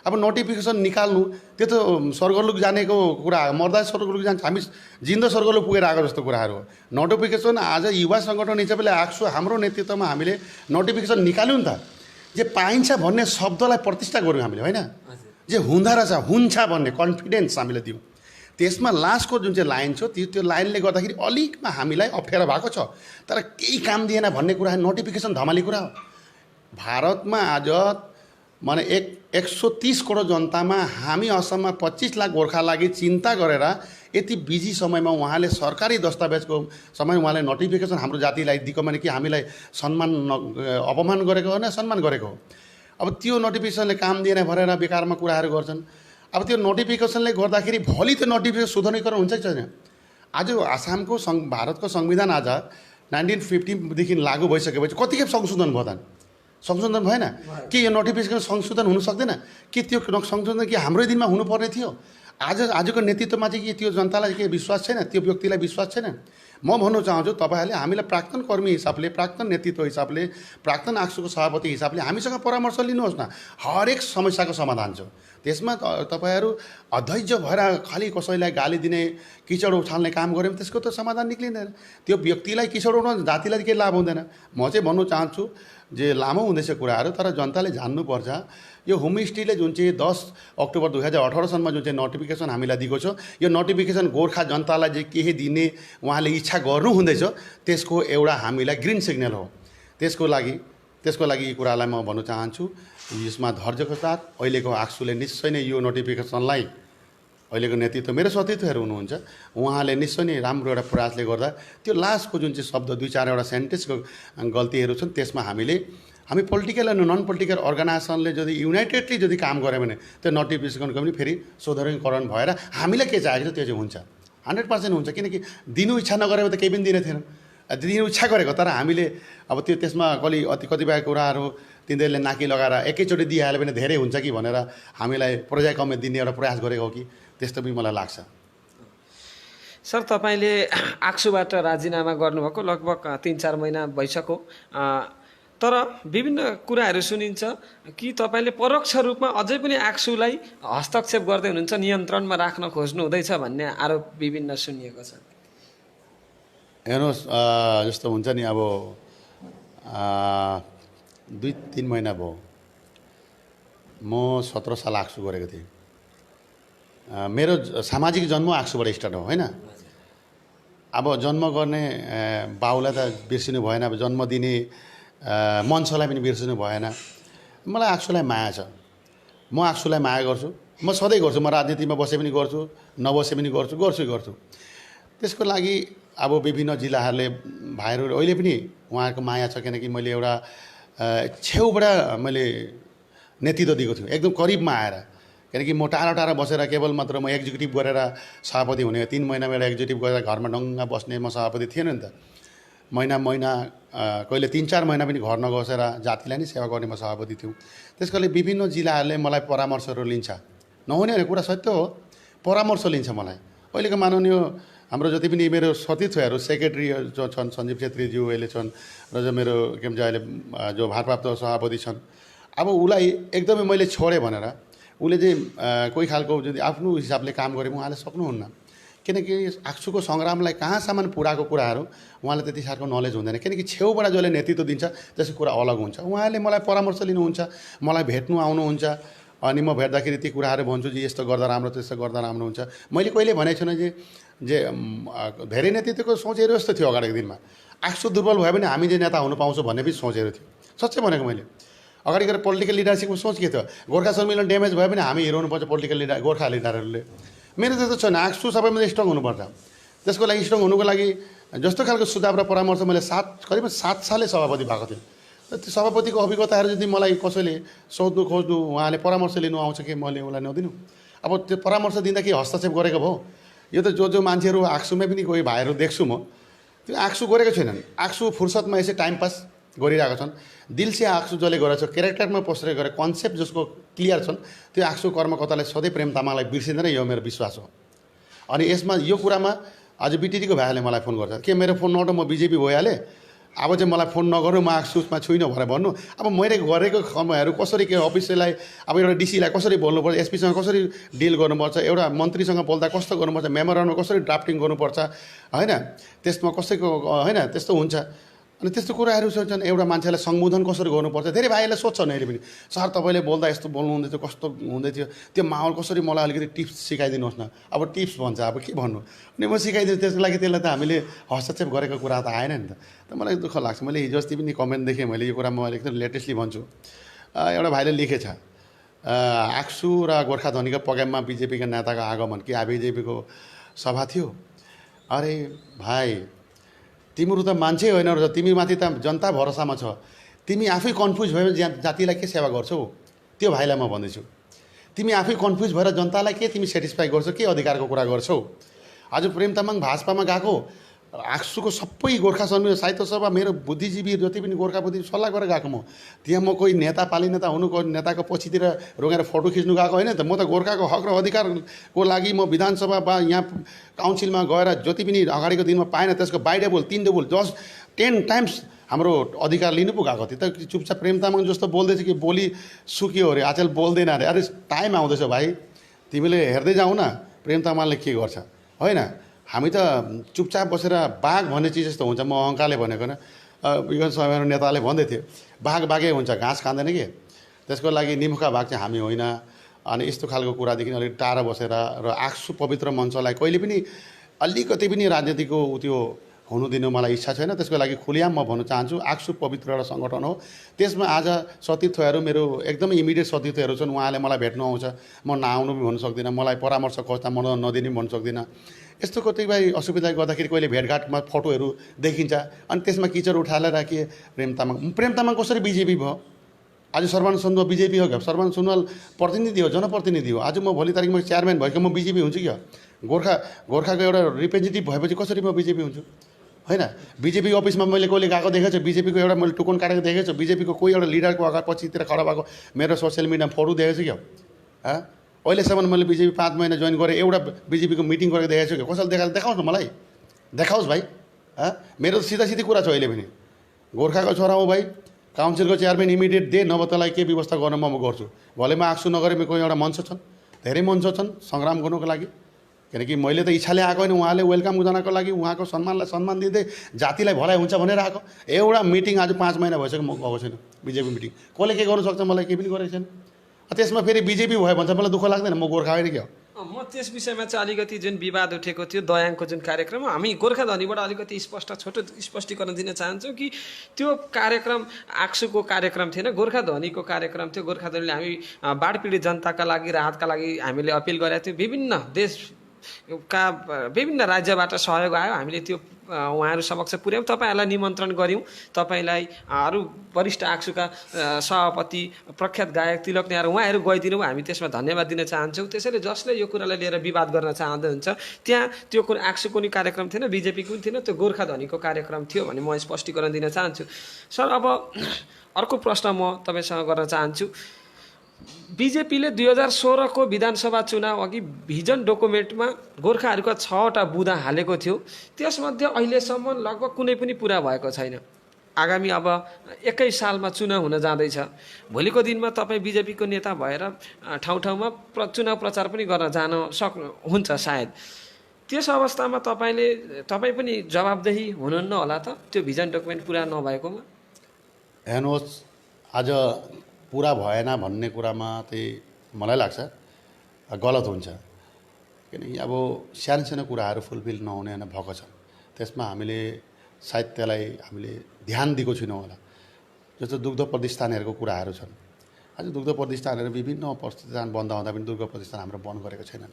अब नोटिफिकेसन निकाल्नु त्यो त स्वर्गलोक जानेको कुरा, मर्दा स्वर्गलोक जान्छ, हामी जिन्दो स्वर्गलोक पुगेर आएको जस्तो कुराहरू हो। नोटिफिकेसन आज युवा सङ्गठन हिसाबले आक्सु हाम्रो नेतृत्वमा हामीले नोटिफिकेसन निकाल्यौँ नि त। जे पाइन्छ भन्ने शब्दलाई प्रतिष्ठा गऱ्यौँ हामीले होइन, जे हुँदो रहेछ हुन्छ भन्ने कन्फिडेन्स हामीले दियौँ। त्यसमा लास्टको जुन चाहिँ लाइन छ त्यो लाइनले गर्दाखेरि अलिकमा हामीलाई अप्ठ्यारो भएको छ, तर केही काम दिएन भन्ने कुरा नोटिफिकेसन धमाली कुरा हो। भारतमा आज माने 130 करोड जनतामा हामी असममा 25 लाख गोर्खा लागि चिन्ता गरेर यति बिजी समयमा उहाँले सरकारी दस्तावेजको समय उहाँले नोटिफिकेसन हाम्रो जातिलाई दिएको भने कि हामीलाई अपमान गरेको हो न सम्मान गरेको हो। अब त्यो नोटिफिकेसनले काम दिएन भनेर बेकारमा कुराहरू गर्छन्। अब त्यो नोटिफिकेसनले गर्दाखेरि भोलि त्यो नोटिफिकेसन सुधारीकरण हुन्छ कि छैन? आज आसामको भारतको संविधान आज 1950 देखि लागू भइसकेपछि कति खेप संशोधन भयो त? संशोधन भएन कि? यो नोटिफिकेसन संशोधन हुन सक्दैन कि? त्यो संशोधन कि हाम्रै दिनमा हुनुपर्ने थियो? आजको नेतृत्वमा चाहिँ के त्यो जनतालाई के विश्वास छैन? त्यो व्यक्तिलाई विश्वास छैन? म भन्न चाहन्छु तपाईँहरूले हामीलाई प्राक्तन कर्मी हिसाबले, प्राक्तन नेतृत्व हिसाबले, प्राक्तन आक्सुको सभापति हिसाबले हामीसँग परामर्श लिनुहोस् न। हरेक समस्याको समाधान छ त्यसमा। तपाईँहरू अधैर्य भएर खालि कसैलाई गाली दिने, किचड उछाल्ने काम गऱ्यो भने त्यसको त समाधान निक्लिँदैन। त्यो व्यक्तिलाई किचड उठाउनु जातिलाई केही लाभ हुँदैन। म चाहिँ भन्नु चाहन्छु जे लामो हुँदैछ कुराहरू, तर जनताले जान्नुपर्छ यो होमस्टेले जुन चाहिँ 10 अक्टोबर 2018 सनमा जुन चाहिँ नोटिफिकेसन हामीलाई दिएको छ, यो नोटिफिकेसन गोर्खा जनतालाई चाहिँ केही दिने उहाँले इच्छा गर्नु हुँदैछ, त्यसको एउटा हामीलाई ग्रिन सिग्नल हो। त्यसको लागि यी कुरालाई म भन्न चाहन्छु। यसमा धैर्यको साथ अहिलेको आक्सुले निश्चय नै यो नोटिफिकेसनलाई, अहिलेको नेतृत्व मेरो सतीर्थहरू हुनुहुन्छ, उहाँले निश्चय नै राम्रो एउटा प्रयासले गर्दा त्यो लास्टको जुन चाहिँ शब्द 2-4 सेन्टेन्सको गल्तीहरू छन् त्यसमा हामी पोलिटिकल अनि नन पोलिटिकल अर्गनाइजेसनले यदि युनाइटेडली यदि काम गऱ्यो भने त्यो नोटिफिकेसनको पनि फेरि सुधारीकरण भएर हामीलाई के चाहेको छ त्यो चाहिँ हुन्छ, 100% हुन्छ। किनकि दिनु इच्छा नगरेको त केही पनि दिने थिएन, दिनु इच्छा गरेको, तर हामीले अब त्यसमा कतिपय कुराहरू तिनीहरूले नाकी लगाएर एकैचोटि दिइहाल्यो भने धेरै हुन्छ कि भनेर हामीलाई पर्याय कमे दिने एउटा प्रयास गरेको हो कि, त्यस्तो पनि मलाई लाग्छ। सर, तपाईँले आक्सुबाट राजीनामा गर्नुभएको लगभग 3-4 महिना भइसक्यो, तर विभिन्न कुराहरू सुनिन्छ कि तपाईँले परोक्ष रूपमा अझै पनि आक्सुलाई हस्तक्षेप गर्दै हुनुहुन्छ, नियन्त्रणमा राख्न खोज्नु हुँदैछ भन्ने आरोप विभिन्न सुनिएको छ। हेर्नुहोस्, जस्तो हुन्छ नि, अब 2-3 महिना भयो म 17 साल आक्सु गरेको थिएँ। मेरो सामाजिक जन्म आक्सुबाट स्टार्ट हो होइन। अब जन्म गर्ने बाउलाई त बिर्सिनु भएन, अब जन्म दिने मन्छलाई पनि बिर्सिनु भएन। मलाई आक्सुलाई माया छ, म आक्सुलाई माया गर्छु, म सधैँ गर्छु। म राजनीतिमा बसे पनि गर्छु, नबसे पनि गर्छु। त्यसको लागि अब विभिन्न जिल्लाहरूले भाइहरू अहिले पनि उहाँहरूको माया छ, किनकि मैले एउटा छेउबाट मैले नेतृत्व दिएको छु, एकदम करिबमा आएर। किनकि म टाढा बसेर केवल मात्र म एक्जिक्युटिभ गरेर सभापति हुने, 3 महिनामा एउटा एक्जिक्युटिभ गरेर घरमा डङ्गा बस्ने म सभापति थिएन नि त। महिना कहिले 3-4 महिना पनि घर नबसेर जातिलाई नै सेवा गर्ने म सभापति थियौँ। त्यसकारणले विभिन्न जिल्लाहरूले मलाई परामर्शहरू लिन्छ, नहुने भने कुरा सत्य हो, परामर्श लिन्छ मलाई। अहिलेको माननीय हाम्रो जति पनि मेरो सतीर्थहरू सेक्रेटरी जो छन्, सञ्जीव छेत्रीज्यू अहिले छन्, र जो मेरो के भन्छ अहिले जो भारप्राप्त सभापति छन्, अब उसलाई एकदमै मैले छोडेँ भनेर उसले चाहिँ कोही खालको যদি आफ्नो हिसाबले काम गरे उहाँले सक्नुहुन्न। किनकि आक्सुको सङ्ग्रामलाई कहाँसम्म पुऱ्याएको कुराहरू उहाँले त्यति साह्रो नलेज हुँदैन, किनकि छेउबाट जसले नेतृत्व दिन्छ त्यसको कुरा अलग हुन्छ। उहाँले मलाई परामर्श लिनुहुन्छ, मलाई भेट्नु आउनुहुन्छ, अनि म भेट्दाखेरि ती कुराहरू भन्छु जे यस्तो गर्दा राम्रो, त्यस्तो गर्दा राम्रो हुन्छ। मैले कहिले भनेको छैन जे धेरै नेतृत्वको सोचहरू यस्तो थियो अगाडिको दिनमा, आक्सु दुर्बल भयो भने हामी चाहिँ नेता हुनु पाउँछौँ भन्ने पनि सोचहरू थियो। सच्चै भनेको मैले अगाडि गएर पोलिटिकल लिडरसिपको सोच के थियो, गोर्खा सम्मेलन ड्यामेज भयो भने हामी हेराउनुपर्छ पोलिटिकल लिडर गोर्खा लिडरहरूले। मेरो त्यस्तो छैन। आक्सु सबैभन्दा स्ट्रङ हुनुपर्छ। त्यसको लागि स्ट्रङ हुनुको लागि जस्तो खालको सुझाव र परामर्श मैले करिब 7 सालै सभापति भएको थिएँ। त्यो सभापतिको अभिज्ञताहरू যদি मलाई कसैले सोध्नु खोज्नु उहाँले परामर्श लिनु आउँछ कि मैले उसलाई नदिनु। अब त्यो परामर्श दिँदा के हस्तक्षेप गरेको भयो? यो त जो मान्छेहरू आक्सुमै पनि कोही भाइहरू देख्छु म, त्यो आक्सु गरेको छैनन्। आक्सु फुर्सदमा यसै टाइम पास गरिरहेको छन्। दिल से आक्सु जसले गरेको छ, क्यारेक्टरमा पसेर गरे कन्सेप्ट जसको क्लियर छन्, त्यो आक्सु कर्मकर्ताले सधैँ प्रेम तामाङलाई बिर्सिँदैन, यो मेरो विश्वास हो। अनि यसमा यो कुरामा आज बिटिडीको भाइले मलाई फोन गर्छ के मेरो फोन नउठ म बिजेपी भइहालेँ, अब चाहिँ मलाई फोन नगर्नु, म आक्सुमा छुइनँ भनेर भन्नु। अब मैले गरेको कर्महरू कसरी के अफिसलाई, अब एउटा डिसीलाई कसरी बोल्नुपर्छ, एसपीसँग कसरी डिल गर्नुपर्छ, एउटा मन्त्रीसँग बोल्दा कस्तो गर्नुपर्छ, मेमोरेन्डम कसरी ड्राफ्टिङ गर्नुपर्छ, होइन, त्यसमा कसैको होइन त्यस्तो हुन्छ। अनि त्यस्तो कुराहरू सोच्छन्। एउटा मान्छेलाई सम्बोधन कसरी गर्नुपर्छ, धेरै भाइहरूले सोध्छन् अहिले पनि, सर तपाईँले बोल्दा यस्तो बोल्नु हुँदै थियो, कस्तो हुँदै थियो, त्यो माहौल कसरी मलाई अलिकति टिप्स सिकाइदिनुहोस् न। अब टिप्स भन्छ, अब के भन्नु, अनि म सिकाइदिन्छु। त्यसको लागि त्यसलाई त हामीले हस्तक्षेप गरेको कुरा त आएन नि त। मलाई दुःख लाग्छ। मैले हिजो अस्ति पनि कमेन्ट देखेँ, मैले यो कुरा म एकदम लेटेस्टली भन्छु। एउटा भाइले लेखेछ आक्सु र गोर्खा धनीको प्रोग्राममा बिजेपीका नेताको आगमन कि बिजेपीको सभा थियो। अरे भाइ, तिम्रो त मान्छे होइन रहेछ, तिमी माथि त जनता भरोसामा छ, तिमी आफै कन्फ्युज भयो जातिलाई के सेवा गर्छौ? त्यो भाइलाई म भन्दैछु, तिमी आफै कन्फ्युज भएर जनतालाई के तिमी सेटिस्फाई गर्छौ, के अधिकारको कुरा गर्छौ? आज प्रेम तामाङ भाजपामा गएको, आक्सुको सबै गोर्खा समिति साहित्य सभा मेरो बुद्धिजीवी जति पनि गोर्खा बुद्धि सल्लाह गरेर गएको म। त्यहाँ म कोही नेता पाली नेता हुनु, कोही नेताको पछितिर रोगेर फोटो खिच्नु गएको होइन त। म त गोर्खाको हक र अधिकारको लागि म विधानसभा वा यहाँ काउन्सिलमा गएर जति पनि अगाडिको दिनमा पाएन त्यसको बाइडेबल 3 डबल 10 टाइम्स हाम्रो अधिकार लिनु पो गएको थियो। त चुपचाप प्रेम तामाङ जस्तो बोल्दैछ कि बोली सुक्यो अरे, आजकल बोल्दैन अरे। अरे टाइम आउँदैछ भाइ, तिमीले हेर्दै जाऊ न प्रेम तामाङले के गर्छ, होइन। हामी त चुपचाप बसेर बाघ भन्ने चिज जस्तो हुन्छ। म अङ्काले भनेको न, विगत समयमा नेताले भन्दै थियो बाघ बाघै हुन्छ, घाँस खाँदैन कि। त्यसको लागि निमुखा बाघ चाहिँ हामी होइन। अनि यस्तो खालको कुरादेखि अलिक टाढा बसेर र आक्सु पवित्र मञ्चलाई कहिले पनि अलिकति पनि राजनीतिको त्यो हुनु दिनु मलाई इच्छा छैन। त्यसको लागि खुलियाम म भन्न चाहन्छु, आक्सु पवित्र एउटा सङ्गठन हो। त्यसमा आज सतीर्थहरू मेरो एकदमै इमिडिएट सतीर्थहरू छन्। उहाँले मलाई भेट्नु आउँछ, म नआउनु पनि भन्नु सक्दिनँ, मलाई परामर्श खोज्दा म नदिने पनि भन्नु सक्दिनँ। यस्तो कतिपय असुविधा गर्दाखेरि कहिले भेटघाटमा फोटोहरू देखिन्छ, अनि त्यसमा किचर उठालेर के प्रेम तामाङ कसरी बिजेपी भयो? आज सर्बानन्द सोनोवाल बिजेपी हो क्या? सर्बानन्द सोनोवाल प्रतिनिधि हो, जनप्रतिनिधि हो। आज म भोलि तारिकमा चेयरम्यान भएको म बिजेपी हुन्छु क्या? गोर्खाको एउटा रिप्रेजेन्टेटिभ भएपछि कसरी म बिजेपी हुन्छु, होइन? बिजेपीको अफिसमा मैले कहिले गएको देखेको छु, बिजेपीको एउटा मैले टोकन काटेको देखेको छु, बिजेपीको कोही एउटा लिडरको अगाडि पछितिर खडा भएको मेरो सोसियल मिडियामा फोटो देखेको छु क्या? अहिलेसम्म मैले बिजेपी 5 महिना जोइन गरेँ, एउटा बिजेपीको मिटिङ गरेको देखेको छु क्या? कसैले देखाओस् न मलाई, देखाओस् भाइ। मेरो त सिधा कुरा छ अहिले पनि। गोर्खाको छोरा हो भाइ, काउन्सिलको चेयरम्यान इमिडिएट दे, नभए तँलाई के व्यवस्था गर्न म गर्छु। भले म आक्सु नगरे कोही एउटा मञ्च छन्, धेरै मञ्च छन् सङ्ग्राम गर्नुको लागि। किनकि मैले त इच्छाले आएको होइन, उहाँले वेलकम गर्नको लागि उहाँको सम्मानलाई सम्मान दिँदै जातिलाई भलाइ हुन्छ भनेर आएको। एउटा मिटिङ आज 5 महिना भइसक्यो म गएको छैन बिजेपी मिटिङ। कसले के गर्नु सक्छ, मलाई केही पनि गरेको छैन। त्यसमा फेरि बिजेपी भयो भने चाहिँ मलाई दुःख लाग्दैन, म गोर्खा होइन क्या? म त्यस विषयमा चाहिँ अलिकति जुन विवाद उठेको थियो दयाङको जुन कार्यक्रम, हामी गोर्खा धनीबाट अलिकति छोटो स्पष्टीकरण दिन चाहन्छौँ कि त्यो कार्यक्रम आक्सुको कार्यक्रम थिएन, गोर्खा धनीको कार्यक्रम थियो। गोर्खा धनीले हामी बाढ पीडित जनताका लागि राहतका लागि हामीले अपिल गरेका थियौँ। विभिन्न देशका विभिन्न राज्यबाट सहयोग आयो, हामीले त्यो उहाँहरू समक्ष पुर्यायौँ, तपाईँहरूलाई निमन्त्रण गऱ्यौँ। तपाईँलाई अरू वरिष्ठ आक्सुका सभापति प्रख्यात गायक तिलक नेहार उहाँहरू गइदिनु भयो, हामी त्यसमा धन्यवाद दिन चाहन्छौँ। त्यसैले जसले यो कुरालाई लिएर विवाद गर्न चाहनुहुन्छ, त्यहाँ त्यो कुरो आक्सुको नि कार्यक्रम थिएन, बिजेपीको पनि थिएन, त्यो गोर्खा धनीको कार्यक्रम थियो भन्ने म स्पष्टीकरण दिन चाहन्छु। सर, अब अर्को प्रश्न म तपाईँसँग गर्न चाहन्छु। बिजेपीले 2016को विधानसभा चुनाव अघि भिजन डकुमेन्टमा गोर्खाहरूका 6वटा बुँदा हालेको थियो, त्यसमध्ये अहिलेसम्म लगभग कुनै पनि पुरा भएको छैन। आगामी अब 21 सालमा चुनाव हुन जाँदैछ। भोलिको दिनमा तपाईँ बिजेपीको नेता भएर ठाउँ ठाउँमा चुनाव प्रचार पनि गर्न जान सक्नुहुन्छ सायद। त्यस अवस्थामा तपाईँ पनि जवाबदेही हुनुहुन्न होला त त्यो भिजन डकुमेन्ट पुरा नभएकोमा? हेर्नुहोस्, आज पुरा भएन भन्ने कुरामा चाहिँ मलाई लाग्छ गलत हुन्छ। किनकि अब सानो कुराहरू फुलफिल नहुने होइन भएको छन्, त्यसमा हामीले सायद त्यसलाई हामीले ध्यान दिएको छैनौँ होला। जस्तो दुग्ध प्रतिष्ठानहरूको कुराहरू छन्। आज दुग्ध प्रतिष्ठानहरू विभिन्न प्रतिष्ठान बन्द हुँदा पनि दुग्ध प्रतिष्ठान हाम्रो बन्द गरेको छैनन्।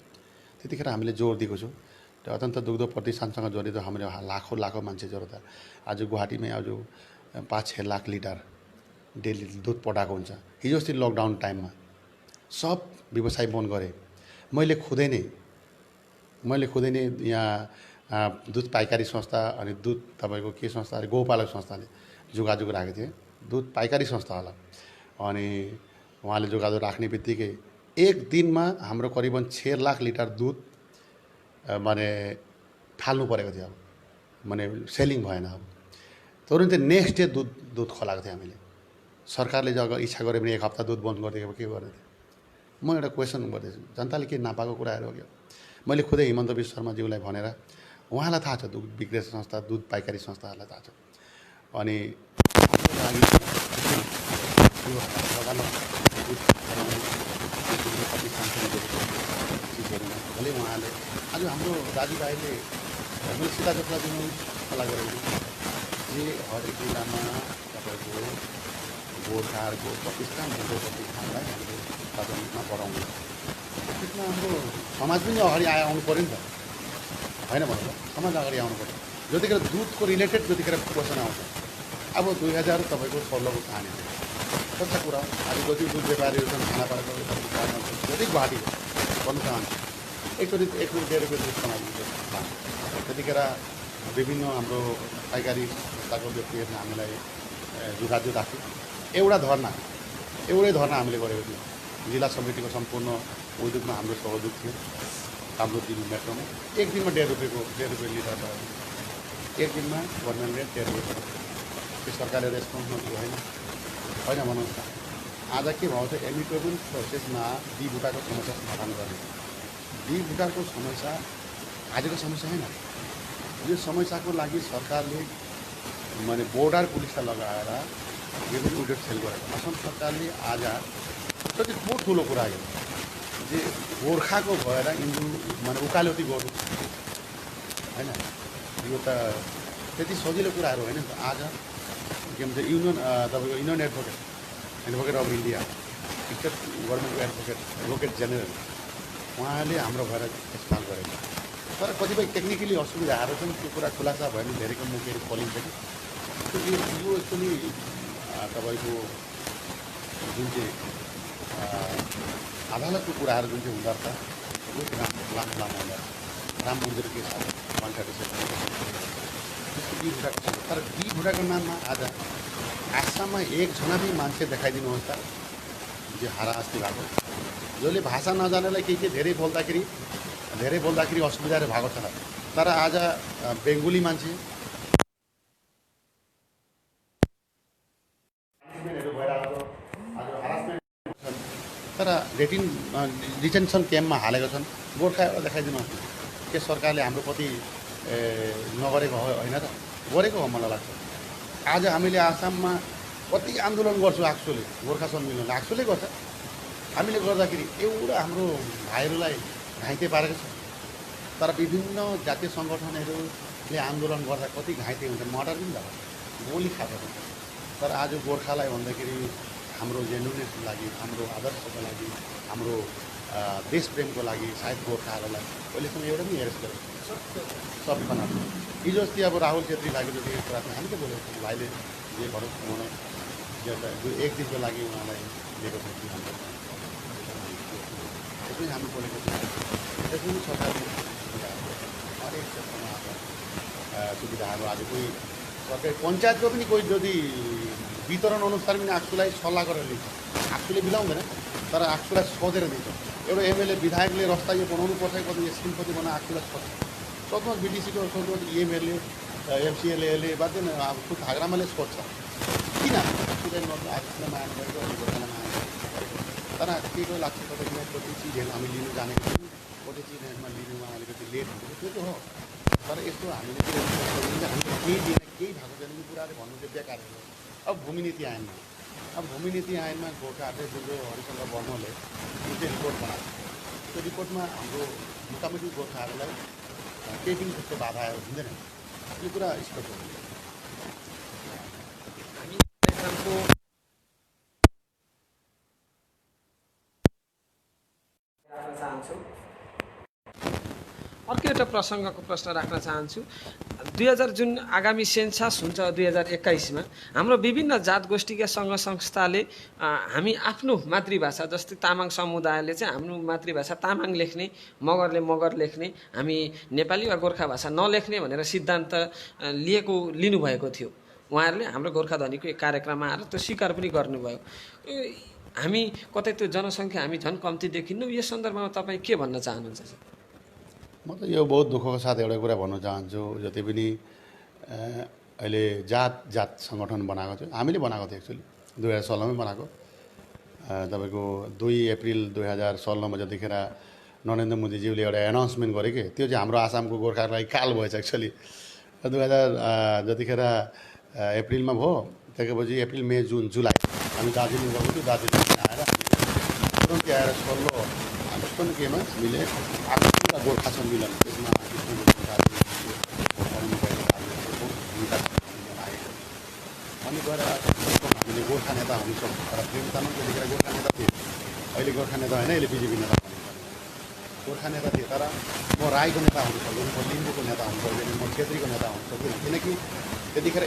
त्यतिखेर हामीले जोड दिएको छौँ। त्यो अत्यन्त दुग्ध प्रतिष्ठानसँग जडित हामीले लाखौँ मान्छे जोड्दा आज गुवाहाटीमै आज 5-6 लाख लिटर डेली दुध पठाएको हुन्छ। हिजो अस्ति लकडाउन टाइममा सब व्यवसाय बन्द गरेँ। मैले खुदै नै यहाँ दुध पाइकारी संस्था अनि दुध तपाईँको के संस्था अरे गौपालक संस्थाले जोगाजोग राखेको थिएँ, दुध पाइकारी संस्था होला। अनि उहाँले जोगाजोग राख्ने बित्तिकै एक दिनमा हाम्रो करिबन 6 लाख लिटर दुध माने फाल्नु परेको थियो। अब माने सेलिङ भएन। अब तुरुन्तै नेक्स्ट डे दुध खोलाएको थियो हामीले। सरकारले जब इच्छा गऱ्यो भने 1 हप्ता दुध बन्द गरिदिएको के गर्ने थियो। म एउटा क्वेसन गर्दैछु, जनताले के नापाएको कुराहरू हो क्या। मैले खुदै हिमन्त विश्व शर्माज्यूलाई भनेर, उहाँलाई थाहा छ दुध विक्रेता संस्था दुध पाइकारी संस्थाहरूलाई थाहा छ। अनि भले उहाँले आज हाम्रो दाजुभाइले मैले सीधा जोखला दिनु सल्लाह गरेको जे हरेक जिल्लामा तपाईँको गोर्खाहरूको प्रतिष्ठान प्रतिष्ठानलाई हामीले प्राथमिकमा बढाउनु। त्यसमा हाम्रो समाज पनि अगाडि आउनु पऱ्यो नि त, होइन भन्नु समाज अगाडि आउनु पर्छ। जतिखेर दुधको रिलेटेड जतिखेर क्वेसन आउँछ, अब 2000 तपाईँको 16को कहानी सच्चा कुरा हो। आज जति दुध व्यापारीहरू छन् खानापाडाको जति गुवाहाटी भन्नु चाहन्छु, एकचोटि 1-1.5 रुपियाँ दुध कमाइदिन्छ। त्यतिखेर विभिन्न हाम्रो पाइकारी संस्थाको व्यक्तिहरूले हामीलाई जोगाजोग राख्यो। एउटै धर्ना हामीले गरेको थियौँ। जिल्ला समितिको सम्पूर्ण उद्योगमा हाम्रो सहयोग थियो। हाम्रो दिन मेट्रोमा एक दिनमा 1.5 रुपियाँ लिटर भयो। एक दिनमा गभर्मेन्ट रेट 1.5 रुपियाँ। त्यो सरकारले रेस्पोन्स नदियो होइन भन्नुहोस् न। आज के भएको छ, एमिटेबल प्रोसेसमा बुटाको समस्या समाधान गर्ने। बुटाको समस्या आजको समस्या होइन। यो समस्याको लागि सरकारले माने बोर्डर पुलिसलाई लगाएर विभिन्न उद्योग सेल गरेको। असम सरकारले आज कति ठुलो कुरा यो जे गोर्खाको भएर हिन्दू माने उकालती गर्नु होइन, यो त त्यति सजिलो कुराहरू होइन नि त। आज के भन्छ युनियन तपाईँको union advocate of India, state गभर्मेन्टको एडभोकेट जेनरल, उहाँले हाम्रो भएर इस्तेमाल गरेको। तर कतिपय टेक्निकली असुविधाहरू छन्, त्यो कुरा खुलासा भयो भने धेरैको मुखहरू खोलिन्छ कि यो एक्चुअली तपाईँको जुन चाहिँ अदालतको कुराहरू जुन चाहिँ हुँदो रहेछ त्यो लामो हुँदो रहेछ। राम मन्दिर के साथ कन्ट्राडिक्सन त्यस्तो तर भुटाको नाममा आज आसाममा एकजना पनि मान्छे देखाइदिनुहोस् त जो हाराहास्ती भएको, जसले भाषा नजानेलाई के धेरै बोल्दाखेरि असुविधाहरू भएको छ। तर आज बेङ्गोली मान्छे तर डिटेन्सन क्याम्पमा हालेको छन्। गोर्खा एउटा देखाइदिनुहोस् न, के सरकारले हाम्रो प्रति नगरेको होइन त? गरेको हो मलाई लाग्छ। आज हामीले आसाममा कति आन्दोलन गर्छौँ आक्सोले, गोर्खा सम्मेलन आक्सोले गर्छ। हामीले गर्दाखेरि एउटा हाम्रो भाइहरूलाई घाइते पारेको छ। तर विभिन्न जातीय सङ्गठनहरूले आन्दोलन गर्दा कति घाइते हुन्छ, मर्डर पनि भएको, गोली खाएको छ। तर आज गोर्खालाई भन्दाखेरि हाम्रो जेन्युनेसको लागि, हाम्रो आदर्शको लागि, हाम्रो देश प्रेमको लागि सायद गोर्खाहरूलाई अहिलेसम्म एउटा पनि हेरेस गरेको सब खना। हिजो अस्ति अब राहुल छेत्री लागि जति कुरा थियो, हामी त बोलेको भाइले जे भनौँ उहाँलाई एक दिनको लागि उहाँलाई दिएको छ कि हाम्रो त्यसमै हामी बोलेको छौँ। त्यसमै सरकारले हरेक क्षेत्रमा सुविधाहरू आज कोही सरकारी पञ्चायतको पनि कोही यदि वितरण अनुसार पनि आक्सुलाई सल्लाह गरेर लिन्छ। आक्सुले मिलाउँदैन, तर आक्सुलाई सोधेर दिन्छ। एउटा एमएलए विधायकले रस्ता यो बनाउनु पर्छ, कति स्किमपति बनाएर आक्सुलाई सोध्छ। सोध्नु बिटिसीको सोध्नु एमएलए एमसिएलएले बाध्य अब खुद हाग्रामाले सोध्छ किन आक्सुलाई नर्नु आक्सुलाई माया गरेको गोर्खालाई माया गरेको। तर के को लाग्छ तपाईँको कति चिजहरू हामी लिनु जानेको छौँ, कति चिजहरूमा लिनुमा अलिकति लेट हुन्छ, त्यो त हो। तर यस्तो हामीले केही दिएन, केही भएको छैन, यो कुराले भन्नु चाहिँ बेकार हो। अब भूमि नीति ऐनमा गोर्खाहरूले जुन हरिशङ्कर वर्मले जुन चाहिँ रिपोर्ट बनाएको त्यो रिपोर्टमा हाम्रो मोटामोटी गोर्खाहरूलाई केही पनि त्यस्तो बाधाहरू हुँदैन, यो कुरा स्पष्ट हुन्छ। चाहन्छु अर्को एउटा प्रसङ्गको प्रश्न राख्न चाहन्छु। 2000 जुन आगामी सेन्सास हुन्छ 2021मा हाम्रो विभिन्न जात गोष्ठीका सङ्घ संस्थाले हामी आफ्नो मातृभाषा जस्तै तामाङ समुदायले चाहिँ हाम्रो मातृभाषा तामाङ लेख्ने, मगरले मगर लेख्ने, हामी नेपाली वा गोर्खा भाषा नलेख्ने भनेर सिद्धान्त लिनुभएको थियो। उहाँहरूले हाम्रो गोर्खा ध्वनिको एक कार्यक्रममा आएर त्यो स्वीकार पनि गर्नुभयो। हामी कतै त्यो जनसङ्ख्या हामी झन् कम्ती देखिन्नौँ। यस सन्दर्भमा तपाईँ के भन्न चाहनुहुन्छ? म त यो बहुत दुःखको साथ एउटा कुरा भन्न चाहन्छु। जति पनि अहिले जात सङ्गठन बनाएको थियो, हामीले बनाएको थियो एक्चुअली 2016मै बनाएको। तपाईँको 2 अप्रिल 2016मा जतिखेर नरेन्द्र मोदीज्यूले एउटा एनाउन्समेन्ट गरे कि त्यो चाहिँ हाम्रो आसामको गोर्खाहरूको लागि काल भएछ एक्चुअली। 2000 जतिखेर अप्रिलमा भयो, त्यसपछि अप्रिल, मे, जुन, जुलाई हामी दार्जिलिङ गएको थियो। दार्जिलिङ आएर तुरन्तै आएर 16 आगस्ट केमा हामीले आफ्नो पुरा गोर्खा सम्मेलन, त्यसमा अनि गएर हामीले गोर्खा नेता हुनु सक्छौँ। तर प्रेम तामाङ त्यतिखेर गोर्खा नेता थिए, अहिले गोर्खा नेता होइन, अहिले बिजेपी नेता गोर्खा नेता थिए। तर म राईको नेता हुनु सक्दैन, म लिम्बूको नेता हुनु सक्दैन, म छेत्रीको नेता हुनु सक्दैन। किनकि त्यतिखेर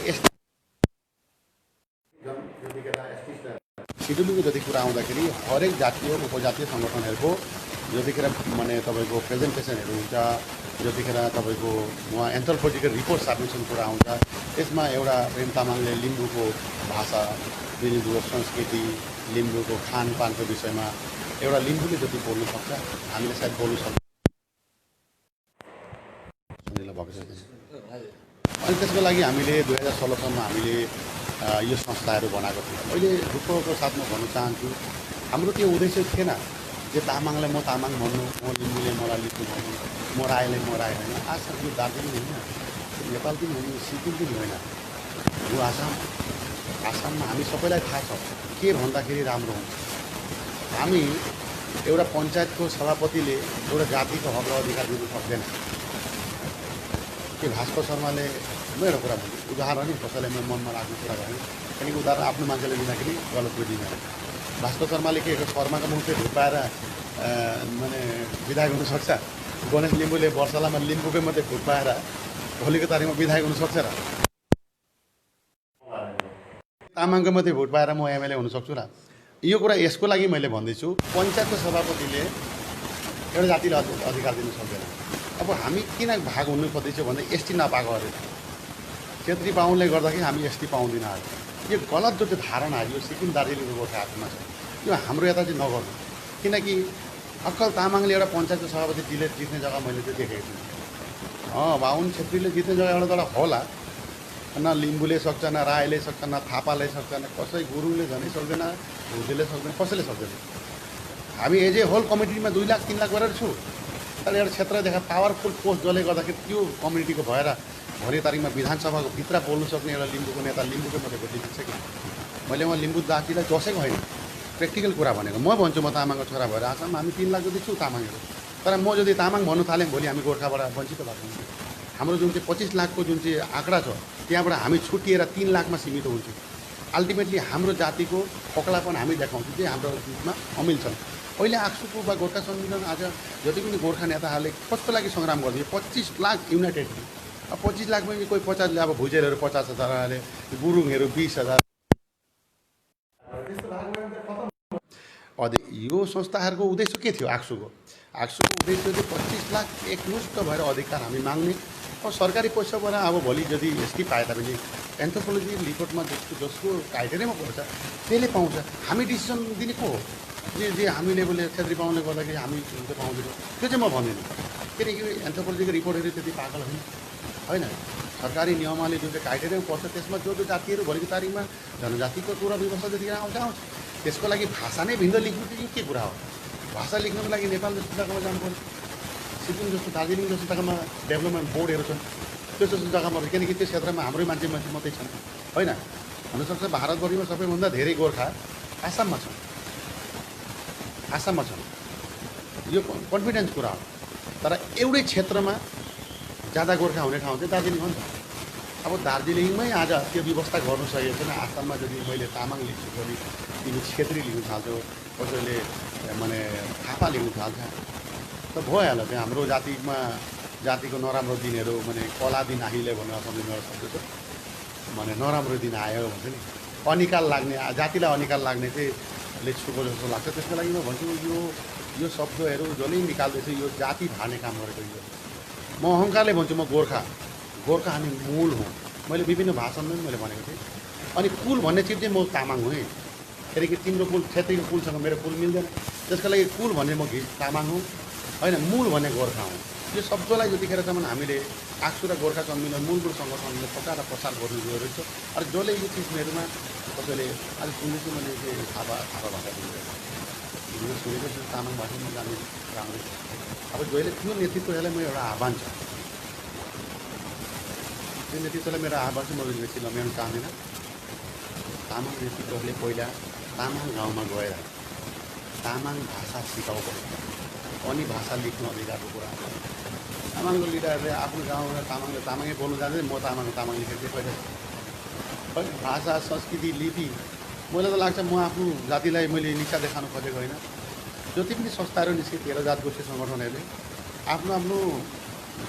सिडुलको जति कुरा आउँदाखेरि हरेक जातीय उपजातीय सङ्गठनहरूको जतिखेर माने तपाईँको प्रेजेन्टेसनहरू हुन्छ, जतिखेर तपाईँको उहाँ एन्थ्रोपोलोजिकल रिपोर्ट साब्मिसन कुरा आउँछ, त्यसमा एउटा प्रेम तामाङले लिम्बूको भाषा, लिम्बूको संस्कृति, लिम्बूको खानपानको विषयमा एउटा लिम्बूले जति बोल्नु सक्छ हामीले सायद बोल्नु सक्छ भएको छ। अनि त्यसको लागि हामीले 2016सम्म हामीले यो संस्थाहरू बनाएको थियो। अहिले दुःखको साथमा भन्न चाहन्छु, हाम्रो त्यो उद्देश्य थिएन जे तामाङलाई म तामाङ भन्नु, म लिम्बूले मलाई लिम्बू भन्नु, म राईले म राई होइन। आज यो दार्जिलिङ होइन, नेपाल पनि होइन, सिक्किम पनि होइन, यो आसाममा हामी सबैलाई थाहा छ के भन्दाखेरि राम्रो हुन्छ। हामी एउटा पञ्चायतको सभापतिले एउटा जातिको हक र अधिकार दिनु सक्दैन। के भास्कर शर्माले, म एउटा कुरा भन्छु, उदाहरण नि कसैलाई म मनमा लाग्ने कुरा भने, किनकि उदाहरण आफ्नो मान्छेले दिँदाखेरि गलत बुझिँदैन। भास्कर शर्माले के शर्माको मुखले भुट पाएर माने विधायक हुनसक्छ? गणेश लिम्बूले वर्षालामा लिम्बूकै मात्रै भुट पाएर भोलिको तारिकमा विधायक हुनसक्छ र? तामाङको मात्रै भोट पाएर म एमएलए हुनसक्छु र? यो कुरा यसको लागि मैले भन्दैछु, पञ्चायतको सभापतिले एउटा जातिलाई अधिकार दिनु सक्दैन। अब हामी किन भाग हुनु खोज्दैछौँ भन्दा एसटी नपाएको अरे, छेत्री बाहुनले गर्दाखेरि हामी एसटी पाउँदैन अरे। यो गलत जो चाहिँ धारणा यो सिक्किम दार्जिलिङको गोर्खा हातमा छ, यो हाम्रो यता चाहिँ नगर्नु। किनकि अक्कल तामाङले एउटा पञ्चायतको सभापति जित्ने जग्गा मैले चाहिँ देखेको छु। बाहुन छेत्रीले जित्ने जग्गा एउटा तर होला, न लिम्बूले सक्छ, न राईले सक्छ, न थापाले सक्छ, न कसै गुरुङले झनै सक्दैन, भुजेले सक्दैन, कसैले सक्दैन। हामी एज ए होल कमिटीमा 2 लाख 3 लाख गरेर छु। तर एउटा क्षेत्रदेखि पावरफुल पोस्ट जसले गर्दाखेरि त्यो कम्युनिटीको भएर भोलि तारिकमा विधानसभाको भित्र बोल्नु सक्ने एउटा लिम्बूको नेता लिम्बूकै मात्रै भोट जित्छ कि? मैले उहाँ लिम्बू जातिलाई जसेको होइन, प्र्याक्टिकल कुरा भनेको। म भन्छु म तामाङको छोरा भएर आसाममा हामी 3 लाख जति छु तामाङहरू। तर म यदि तामाङ भन्नु थालेँ भोलि हामी गोर्खाबाट वञ्चित भएको हुन्छ। हाम्रो जुन चाहिँ 25 लाखको जुन चाहिँ आँकडा छ त्यहाँबाट हामी छुटिएर 3 लाखमा सीमित हुन्छौँ। अल्टिमेटली हाम्रो जातिको पक्लापन हामी देखाउँछौँ जे हाम्रो बिचमा अमिल छन्। अहिले आक्सुको वा गोर्खा सम्मेलन आज जति पनि गोर्खा नेताहरूले कसको लागि सङ्ग्राम गर्दै 25 लाख युनाइटेडली। अब 25 लाखमा कोही 50ले, अब भुजेलहरू 50,000, गुरुङहरू 20,000। यो संस्थाहरूको उद्देश्य के थियो? आक्सुको उद्देश्य चाहिँ 25 लाख एकमुष्ट भएर अधिकार हामी माग्ने। और सरकारी पैसाबाट अब भोलि यदि एसटी पाए तापनि एन्थ्रोपोलोजी रिपोर्टमा जसको क्राइटेरियामा पर्छ त्यसले पाउँछ। हामी डिसिसन दिने को हो? जे हामीले बोले छेत्री बाहुनले गर्दाखेरि हामी त्यो पाउँदैनौँ, त्यो चाहिँ म भन्दिनँ। किनकि एन्थ्रोपोलोजीको रिपोर्टहरू त्यति पागल होइन। सरकारी नियमावली जुन चाहिँ क्राइटेरियामा पर्छ त्यसमा जो जातिहरू भोलिको तारिकमा जनजातिको कुरा व्यवस्था जतिखेर आउँछ त्यसको लागि भाषा नै भिन्न लेख्नु चाहिँ यो के कुरा हो? भाषा लेख्नको लागि नेपाल जस्तो जग्गामा जानु पर्छ, सिक्किम जस्तो, दार्जिलिङ जस्तो जग्गामा डेभलपमेन्ट बोर्डहरू छन्, त्यो जस्तो जग्गामा, किनकि त्यो क्षेत्रमा हाम्रै मान्छे मात्रै छन् होइन। हुनसक्छ भारतभरिमा सबैभन्दा धेरै गोर्खा आसाममा छन्, यो कन्फिडेन्स कुरा हो। तर एउटै क्षेत्रमा ज्यादा गोर्खा हुने ठाउँ चाहिँ दार्जिलिङ हो नि त। अब दार्जिलिङमै आज त्यो व्यवस्था गर्नु सकेको छैन। आसाममा যদি मैले तामाङ लेख्छु भने तिमी छेत्री लेख्नु थाल्छौ, कसैले माने थापा लेख्नु थाल्छ, त भइहाल्यो। त्यो हाम्रो जातिमा जातिको नराम्रो दिनहरू माने कला दिन आहिले भन्ने असमियामा एउटा शब्द छ माने नराम्रो दिन आयो भन्छ नि अनिकाल लाग्ने जातिलाई अनिकाल लाग्ने चाहिँ लेख्छुको जस्तो लाग्छ त्यसको लागि म भन्छु यो शब्दहरू जसले निकाल्दैछ यो जाति भाने काम गरेको यो म अहङ्कारले भन्छु म गोर्खा हामी मूल हुँ मैले विभिन्न भाषणमा पनि मैले भनेको थिएँ अनि कुल भन्ने चिज चाहिँ म तामाङ हुँ है फेरि कि तिम्रो कुल क्षेत्रीको कुलसँग मेरो कुल मिल्दैन त्यसको लागि कुल भन्ने म तामाङ हुँ होइन मूल भन्ने गोर्खा हुँ यो शब्दलाई जतिखेरसम्म हामीले आक्सु र गोर्खा सम्मेलन मूलभूत सङ्गठनले पकाएर प्रसार गर्नु गएको रहेछ अरू जसले यो चिजहरूमा कसैले आज सुन्दैछु मैले चाहिँ थापा भाषा सुनेको छु तामाङ भाषामा जान्ने राम्रो अब जहिले त्यो नेतृत्वलाई म एउटा आह्वान छ त्यो नेतृत्वलाई मेरो आह्वान चाहिँ म बेसी लम्ब्याउन चाहँदैन तामाङ नेतृत्वहरूले पहिला तामाङ गाउँमा गएर तामाङ भाषा सिकाउ पर्छ अनि भाषा लेख्नु अधिकारको कुरा तामाङको लिडरहरूले आफ्नो गाउँमा तामाङै बोल्नु जाँदैन म तामाङ लेखेको थिएँ पहिला भाषा संस्कृति लिपि मलाई त लाग्छ म आफ्नो जातिलाई मैले निचा देखाउनु खोजेको होइन जति पनि संस्थाहरू निस्के 13 जात गोष्ठी सङ्गठनहरूले आफ्नो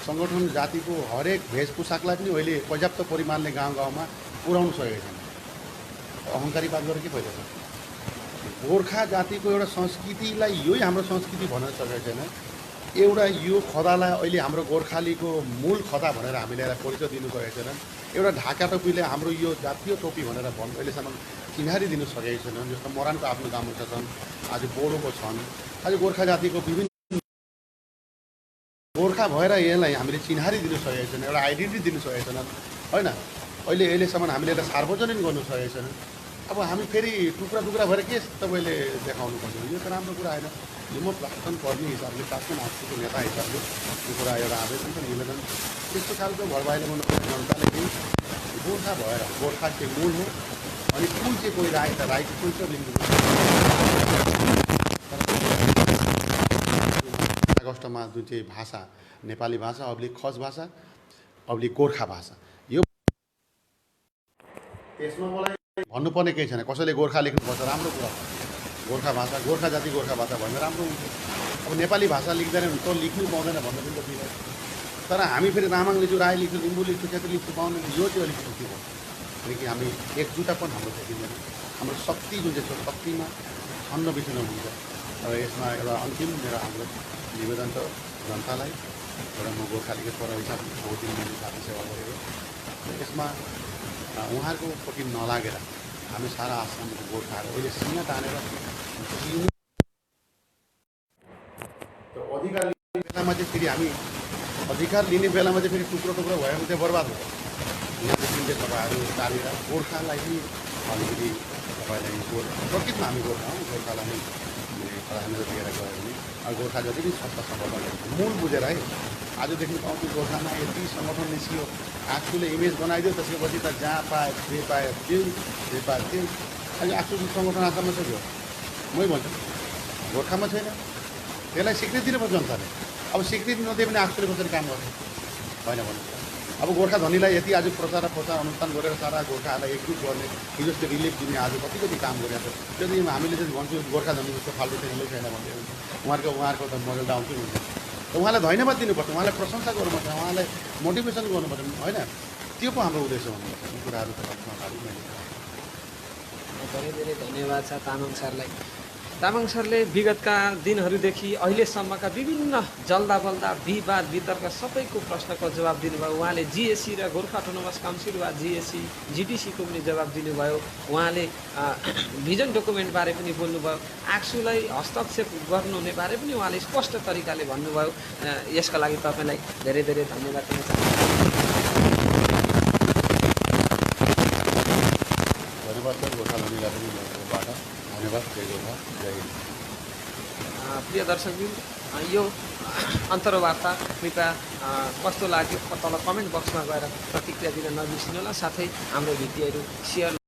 सङ्गठन जातिको हरेक वेशपोसाकलाई पनि अहिले पर्याप्त परिमाणले गाउँमा पुर्याउनु सकेको छैन अहङ्कारी बात गरेर के फाइदा छ गोर्खा जातिको एउटा संस्कृतिलाई यही हाम्रो संस्कृति भन्न सकेको छैन एउटा यो खदालाई अहिले हाम्रो गोर्खालीको मूल खदा भनेर हामीले यसलाई परिचय दिनु सकेको छैन एउटा ढाका टोपीले हाम्रो यो जातीय टोपी भनेर अहिलेसम्म चिन्हारी दिनु सकेको छैन जस्तो मोरानको आफ्नो गाउँका छन् आज बोडोको छन् आज गोर्खा जातिको विभिन्न गोर्खा भएर यसलाई हामीले चिन्हारी दिनु सकेको छैन एउटा आइडेन्टिटी दिनु सकेको छैन होइन अहिलेसम्म हामीले यसलाई सार्वजनिक गर्नु सकेको छैन अब हामी फेरि टुक्रा भएर के तपाईँले देखाउनु पर्छ यो त राम्रो कुरा होइन यो म प्राक्तन कर्मी हिसाबले प्राक्तन आफूको नेता हिसाबले यो कुरा एउटा आवेदन छ निवेदन त्यस्तो खालको भरबाहिले गर्नुपर्ने जनताले चाहिँ गोर्खा भएर गोर्खा चाहिँ मूल हो अनि कुन चाहिँ कोही राई कुन चाहिँ लिनु अगस्टमा जुन चाहिँ भाषा नेपाली भाषा अब्लिक खस भाषा अब्लिक गोर्खा भाषा यो त्यसमा मलाई भन्नुपर्ने केही छैन कसैले गोर्खा लेख्नुपर्छ राम्रो कुरा गोर्खा भाषा गोर्खा जाति गोर्खा भाषा भन्दा राम्रो हुन्छ अब नेपाली भाषा लेख्दैन भने त लेख्नु पाउँदैन भन्नु पनि त दिँदैन तर हामी फेरि तामाङ लेख्छु राई लेख्छु लिम्बू लेख्छु क्षेत्री लेख्छु पाउँदैन यो चाहिँ अलिक खुसी भयो किनकि हामी एकजुटतापन हाम्रो देखिँदैन हाम्रो शक्ति जुन चाहिँ छ शक्तिमा छन्न बिछुन हुन्छ र यसमा एउटा अन्तिम मेरो हाम्रो निवेदन छ जनतालाई एउटा म गोर्खालीको छोरा हिसाबले बहुत दिन मैले साथी सेवा गरेको यसमा उहाँहरूको पट्टि नलागेर हामी सारा आसामको गोर्खाहरू अहिले सिना तानेर अधिकार लिने बेलामा चाहिँ फेरि हामी अधिकार लिने बेलामा चाहिँ फेरि टुक्रो भयो भने चाहिँ बर्बाद हुन्छ यहाँ देखिन्छ तपाईँहरू तानेर गोर्खालाई पनि अलिकति तपाईँलाई प्रकृतमा हामी गोर्खा हौँ गोर्खालाई प्राथमिकता दिएर गयो भने अब गोर्खा जति पनि संस्था सङ्गठन मूल बुझेर है आजदेखि पाउँछु गोर्खामा यति सङ्गठन निस्कियो आफूले इमेज बनाइदियो त्यसपछि त जहाँ पाए जे पायो जे पायो त्यो अहिले आफू सङ्गठन आसाममा सक्यो मै भन्छु गोर्खामा छैन त्यसलाई स्वीकृति दिनुपर्छ जनताले अब स्वीकृति नदिए भने आफूले कसरी काम गर्छ होइन भन्नु अब गोर्खा धनीलाई यति आज प्रचार अनुष्ठान गरेर सारा गोर्खाहरूलाई एकजुट गर्ने हिजोको रिलिफ दिने आज कति काम गरिरहेको छ त्यति हामीले चाहिँ भन्छु गोर्खा धनी जस्तो फाल्टो छैन छैन भन्दै उहाँहरूको त मोडल डाउन हुन्छ त उहाँलाई धन्यवाद दिनुपर्छ उहाँलाई प्रशंसा गर्नुपर्छ उहाँलाई मोटिभेसन गर्नुपर्छ होइन त्यो पो हाम्रो उद्देश्य हुनुपर्छ यी कुराहरू त धेरै धेरै धन्यवाद छ तामाङ सरले विगतका दिनहरूदेखि अहिलेसम्मका विभिन्न जल्दा बल्दा विवाद वितर्क सबैको प्रश्नको जवाब दिनुभयो उहाँले जिएसी र गोर्खा अटोनोमस काउन्सिल वा जिएसी जिटिसीको पनि जवाब दिनुभयो उहाँले भिजन डकुमेन्टबारे पनि बोल्नुभयो आक्सुलाई हस्तक्षेप गर्नुहुने बारे पनि उहाँले स्पष्ट तरिकाले भन्नुभयो यसका लागि तपाईँलाई धेरै धेरै धन्यवाद दिन चाहन्छु धन्यवाद सर गोर्खा धनीलाई पनि मबाट धन्यवाद जय गोर्खा जय हिन्द प्रिय दर्शकबिन यो अन्तर्वार्ता कृपया कस्तो लाग्यो तल कमेन्ट बक्समा गएर प्रतिक्रिया दिन नबिर्सिनु होला साथै हाम्रो भिडियोहरू सेयर